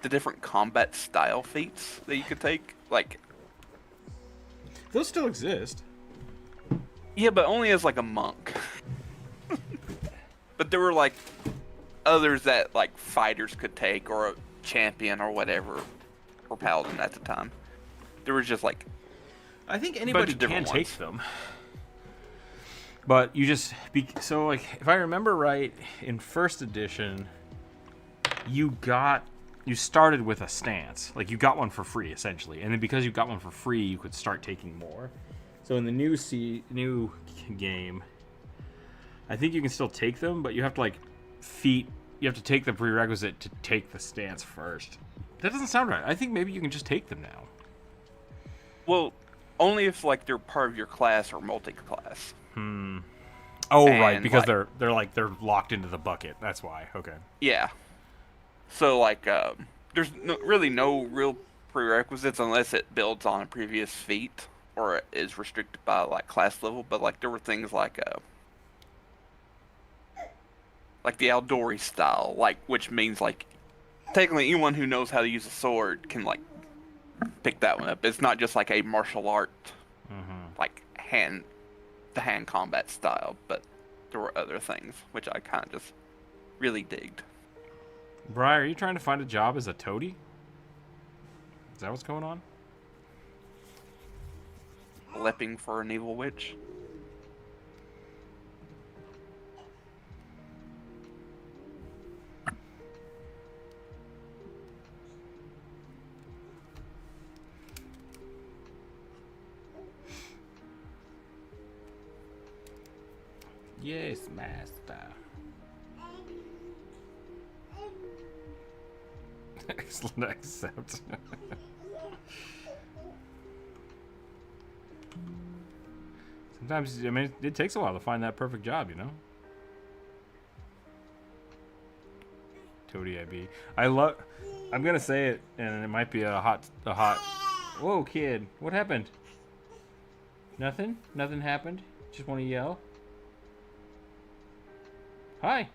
the different combat style feats that you could take, like Those still exist. yeah, but only as like a monk. But there were like others that like fighters could take, or a champion or whatever, or paladin at the time. There was just like I think anybody of different can ones. take them. But you just so like if I remember right, in first edition, you started with a stance, like you got one for free essentially, and then because you got one for free, you could start taking more. So in the new game, I think you can still take them, but you have to you have to take the prerequisite to take the stance first. That doesn't sound right. I think maybe you can just take them now. well, only if like they're part of your class or multi-class. Oh, right, And, because like- they're locked into the bucket. That's why. Okay. Yeah. So like there's really no real prerequisites unless it builds on a previous feat or is restricted by like class level. But like there were things like the Aldori style, like which means like technically anyone who knows how to use a sword can like pick that one up. It's not just like a martial art like hand combat style, but there were other things which I kind of just really digged. Briar, are you trying to find a job as a toady? Is that what's going on? Lepping for an evil witch. Yes, master. Excellent accept. Sometimes, I mean, it takes a while to find that perfect job, you know? Toady IB. I'm gonna say it, and it might be a hot... Whoa, kid. What happened? Nothing? Nothing happened? Just want to yell? Hi.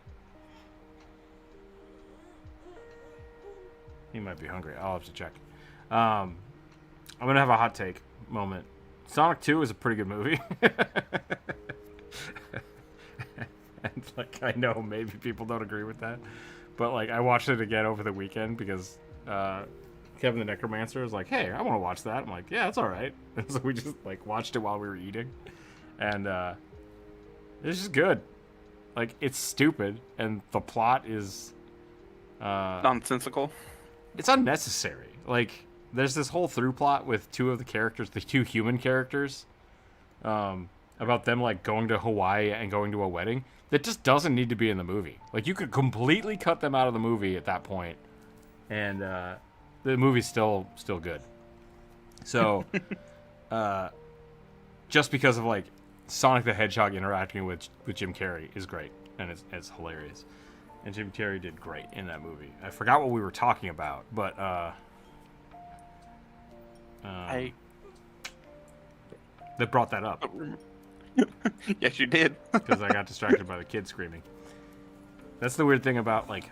He might be hungry. I'll have to check. I'm gonna have a hot take moment. Sonic 2 is a pretty good movie. And like I know maybe people don't agree with that, but like I watched it again over the weekend because Kevin the Necromancer was like, "Hey, I want to watch that." I'm like, "Yeah, that's all right." And so we just like watched it while we were eating, and it's just good. Like it's stupid, and the plot is Nonsensical. it's unnecessary. Like, there's this whole through plot with two of the characters, the two human characters, about them like going to Hawaii and going to a wedding that just doesn't need to be in the movie. Like, you could completely cut them out of the movie at that point, and the movie's still good. So, just because of like Sonic the Hedgehog interacting with Jim Carrey is great, and it's hilarious. And Jim Carrey did great in that movie. I forgot what we were talking about, but that brought that up. Yes, you did. Because I got distracted by the kid screaming. That's the weird thing about, like,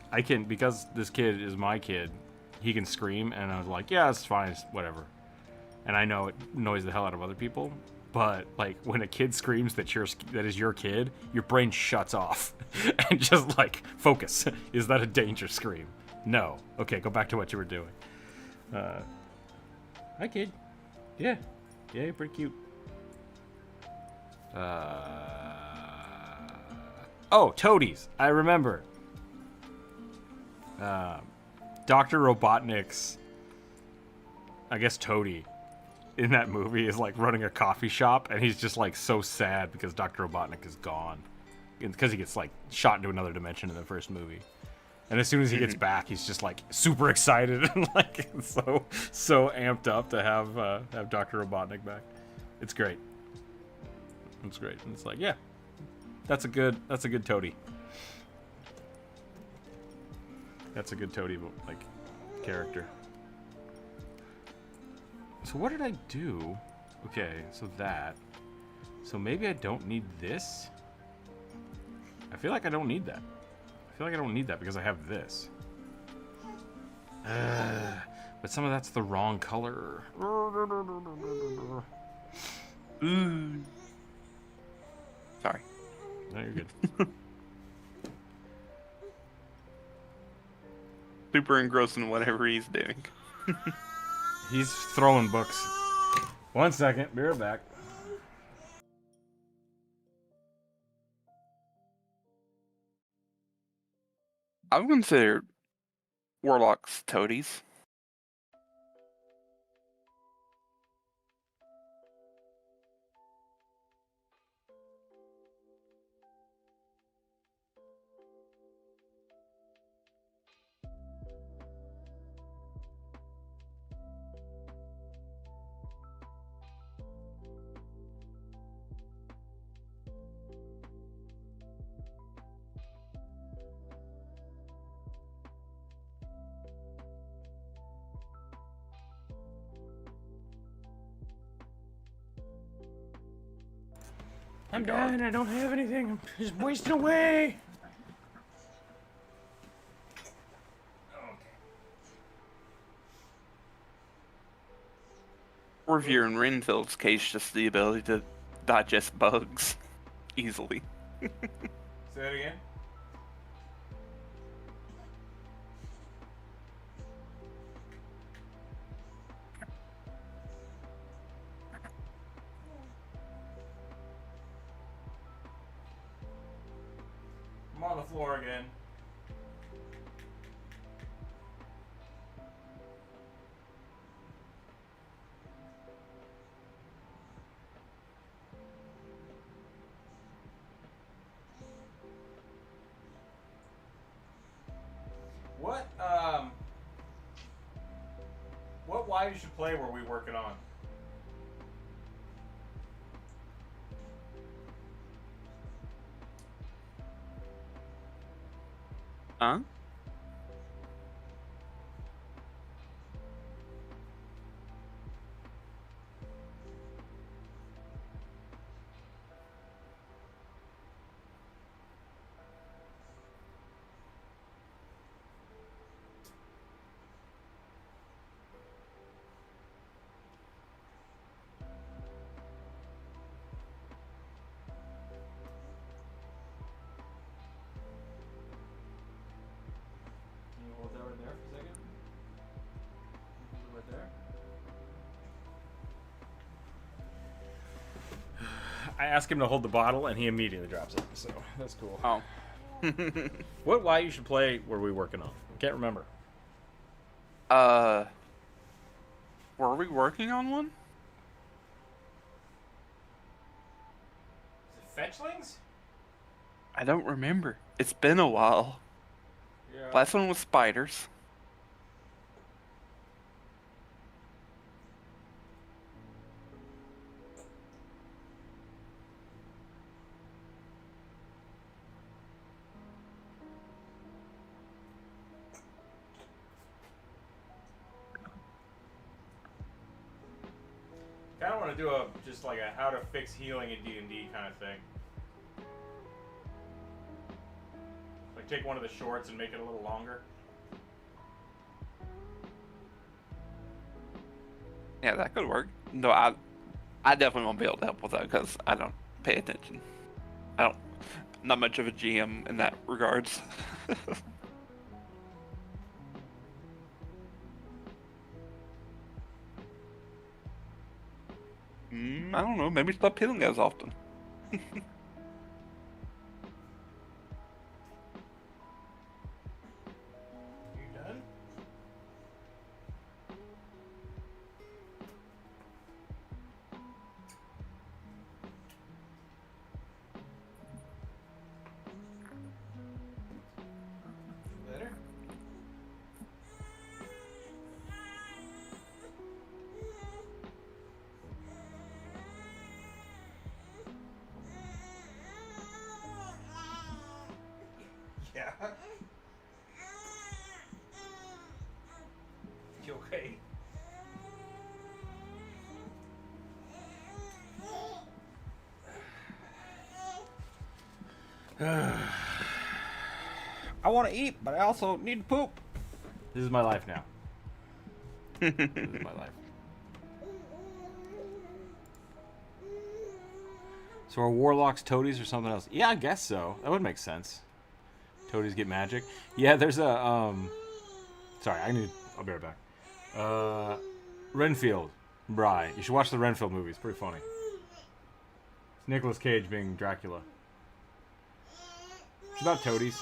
because this kid is my kid, he can scream, and I was like, yeah, it's fine, it's whatever. And I know it annoys the hell out of other people, but, like, when a kid screams that is your kid, your brain shuts off. And just, like, focus. Is that a danger scream? No. Okay, go back to what you were doing. Hi, kid. Yeah. Yeah, you're pretty cute. Oh, toadies. I remember. Dr. Robotnik's, I guess, toady in that movie is like running a coffee shop, and he's just like so sad because Dr. Robotnik is gone. Because he gets like shot into another dimension in the first movie. And as soon as he gets back, he's just like super excited and like so amped up to have Dr. Robotnik back. It's great. It's great. And it's like, yeah, that's a good toady. That's a good toady like character. So what did I do? Okay, so that. So maybe I don't need this. I feel like I don't need that. I feel like I don't need that because I have this. But some of that's the wrong color. Sorry. No, you're good. Super engrossing whatever he's doing. He's throwing books. 1 second, be right back. I would consider warlocks toadies. I'm done. I don't have anything. I'm just wasting away. Or if you're in Renfield's case, just the ability to digest bugs easily. Say that again. I'm on the floor again. What why you should play were we working on? Huh? Can you hold that right there for a second? Hold it right there. I asked him to hold the bottle, and he immediately drops it. So that's cool. Oh. Why you should play were we working on? I can't remember. Were we working on one? Is it fetchlings? I don't remember. It's been a while. Yeah. Last one was spiders. I kind of want want to do a just like a how to fix healing in D&D kind of thing. Like take one of the shorts and make it a little longer. Yeah, that could work. No, I definitely won't be able to help with that because I don't pay attention. Not much of a GM in that regards. I don't know. Maybe stop healing as often. You done? Better? Yeah. You okay? I want to eat, but I also need to poop. This is my life now. This is my life. So are warlocks toadies or something else? Yeah, I guess so. That would make sense. Toadies get magic. Yeah, there's a sorry, I'll be right back. Renfield, Bry. You should watch the Renfield movie. It's pretty funny. It's Nicolas Cage being Dracula. It's about toadies.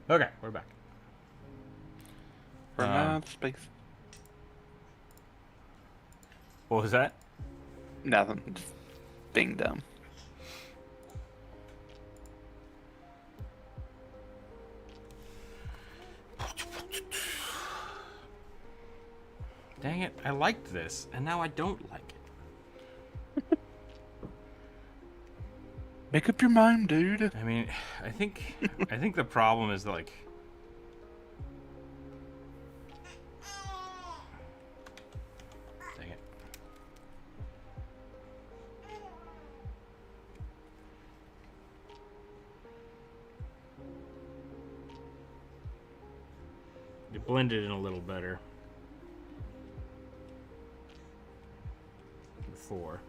Okay, we're back. From outer space. What was that? Nothing. Just being dumb. Dang it, I liked this, and now I don't like it. Make up your mind, dude. I mean, I think the problem is like dang it. It blended in a little better before.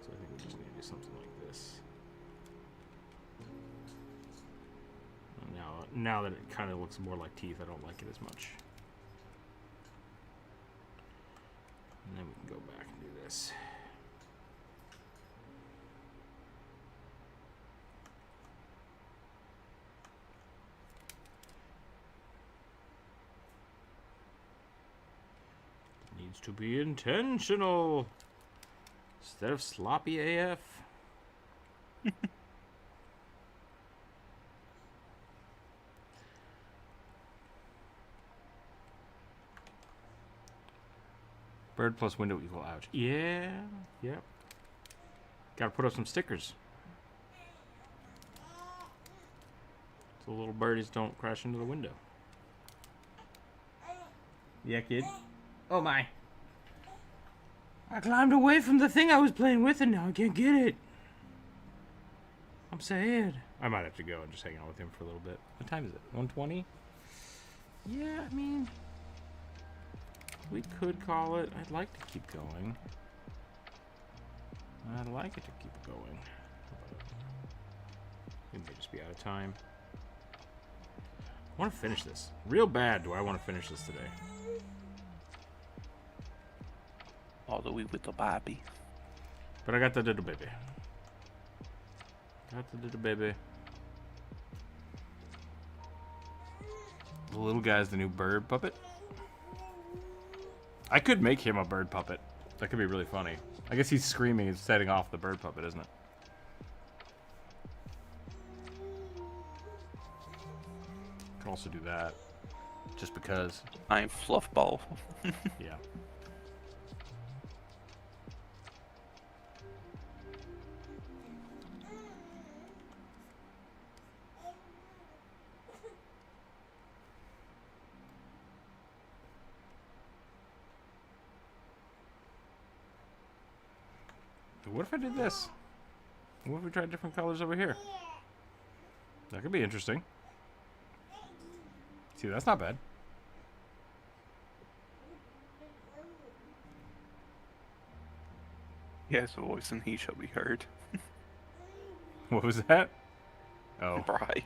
So I think we just need to do something like this. Now that it kind of looks more like teeth, I don't like it as much. And then we can go back and do this. Needs to be intentional instead of sloppy AF. Bird plus window equal ouch. Yeah, yep. Gotta put up some stickers. So little birdies don't crash into the window. Yeah, kid. Oh my. I climbed away from the thing I was playing with and now I can't get it. I'm sad. I might have to go and just hang out with him for a little bit. What time is it? 1:20? Yeah, I mean, we could call it. I'd like to keep going. I'd like it to keep going. We may just be out of time. I want to finish this. Real bad do I want to finish this today. All the way with the baby. But I got the little baby. Got the little baby. The little guy's the new bird puppet. I could make him a bird puppet. That could be really funny. I guess he's screaming and setting off the bird puppet, isn't it? Could also do that. Just because. I'm Fluffball. Yeah. What if I did this? What if we tried different colors over here? That could be interesting. See, that's not bad. He has a voice and he shall be heard. What was that? Oh. Right.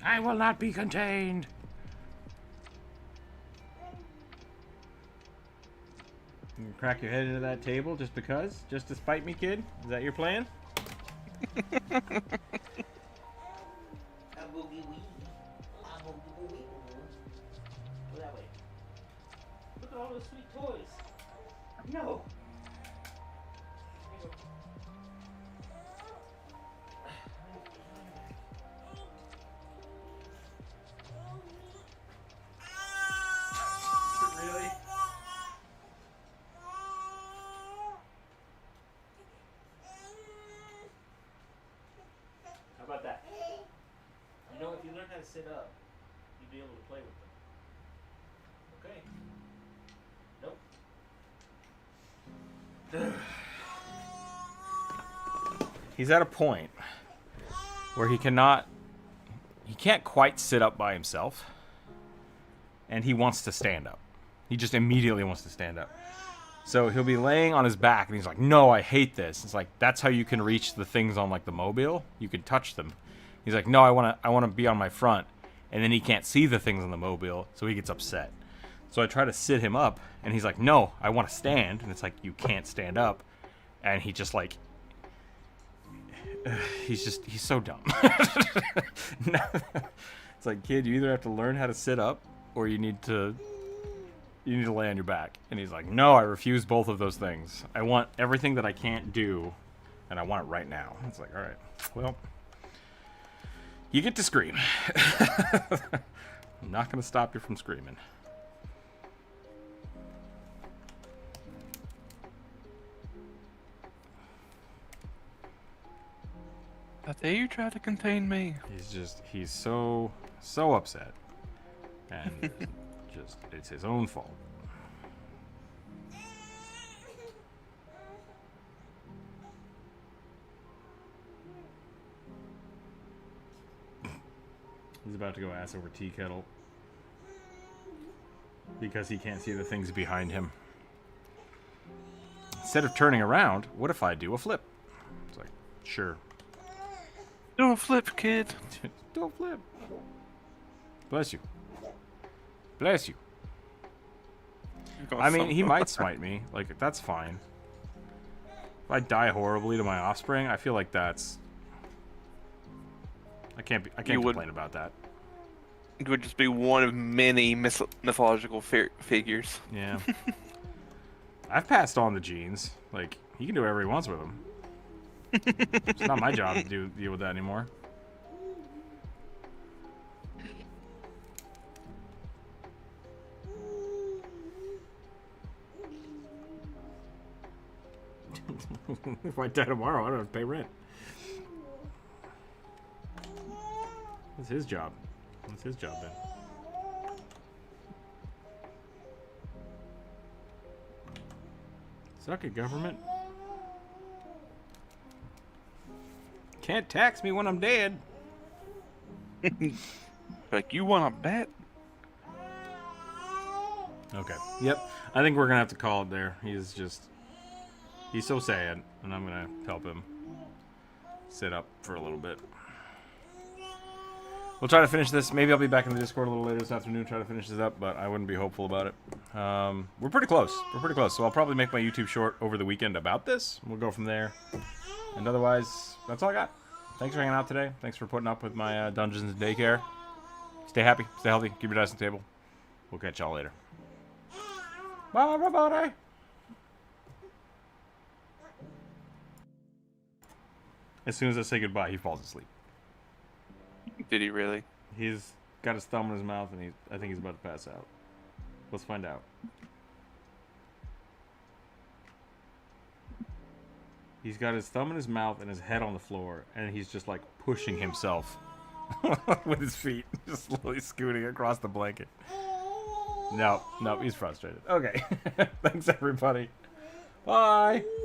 I will not be contained. You can crack your head into that table just because? Just to spite me, kid? Is that your plan? Go that way. Look at all those sweet toys. No. Really? How about that? You know, if you learn how to sit up, you'll be able to play with them. Okay. Nope. He's at a point where he can't quite sit up by himself, and he wants to stand up. He just immediately wants to stand up. So he'll be laying on his back, and he's like, no, I hate this. It's like, that's how you can reach the things on, like, the mobile. You can touch them. He's like, no, I want to be on my front. And then he can't see the things on the mobile, so he gets upset. So I try to sit him up, and he's like, no, I want to stand. And it's like, you can't stand up. And he just like, he's so dumb. It's like, kid, you either have to learn how to sit up, or you need to lay on your back. And he's like, no, I refuse both of those things. I want everything that I can't do, and I want it right now. It's like, all right, well, you get to scream. I'm not going to stop you from screaming. How dare you try to contain me? He's so upset. And it's his own fault. He's about to go ass over tea kettle. Because he can't see the things behind him. Instead of turning around, what if I do a flip? It's like, sure. Do a flip, kid. Do a flip. Bless you. Bless you. I mean, he might smite me. Like, that's fine. If I die horribly to my offspring, I feel like that's... I can't complain about that. It would just be one of many mythological figures. Yeah. I've passed on the genes. Like, he can do whatever he wants with them. It's not my job to deal with that anymore. If I die tomorrow, I don't have to pay rent. That's his job. That's his job then. Suck it, government. Can't tax me when I'm dead. Like, you want to bet? Okay. Yep. I think we're going to have to call it there. He's so sad, and I'm going to help him sit up for a little bit. We'll try to finish this. Maybe I'll be back in the Discord a little later this afternoon, try to finish this up, but I wouldn't be hopeful about it. We're pretty close. We're pretty close. So I'll probably make my YouTube short over the weekend about this. We'll go from there. And otherwise, that's all I got. Thanks for hanging out today. Thanks for putting up with my Dungeons and Daycare. Stay happy. Stay healthy. Keep your dice on the table. We'll catch y'all later. Bye, everybody. As soon as I say goodbye, he falls asleep. Did he really? He's got his thumb in his mouth, and I think he's about to pass out. Let's find out. He's got his thumb in his mouth and his head on the floor, and he's just like pushing himself with his feet, just slowly scooting across the blanket. No, he's frustrated. Okay. Thanks, everybody. Bye.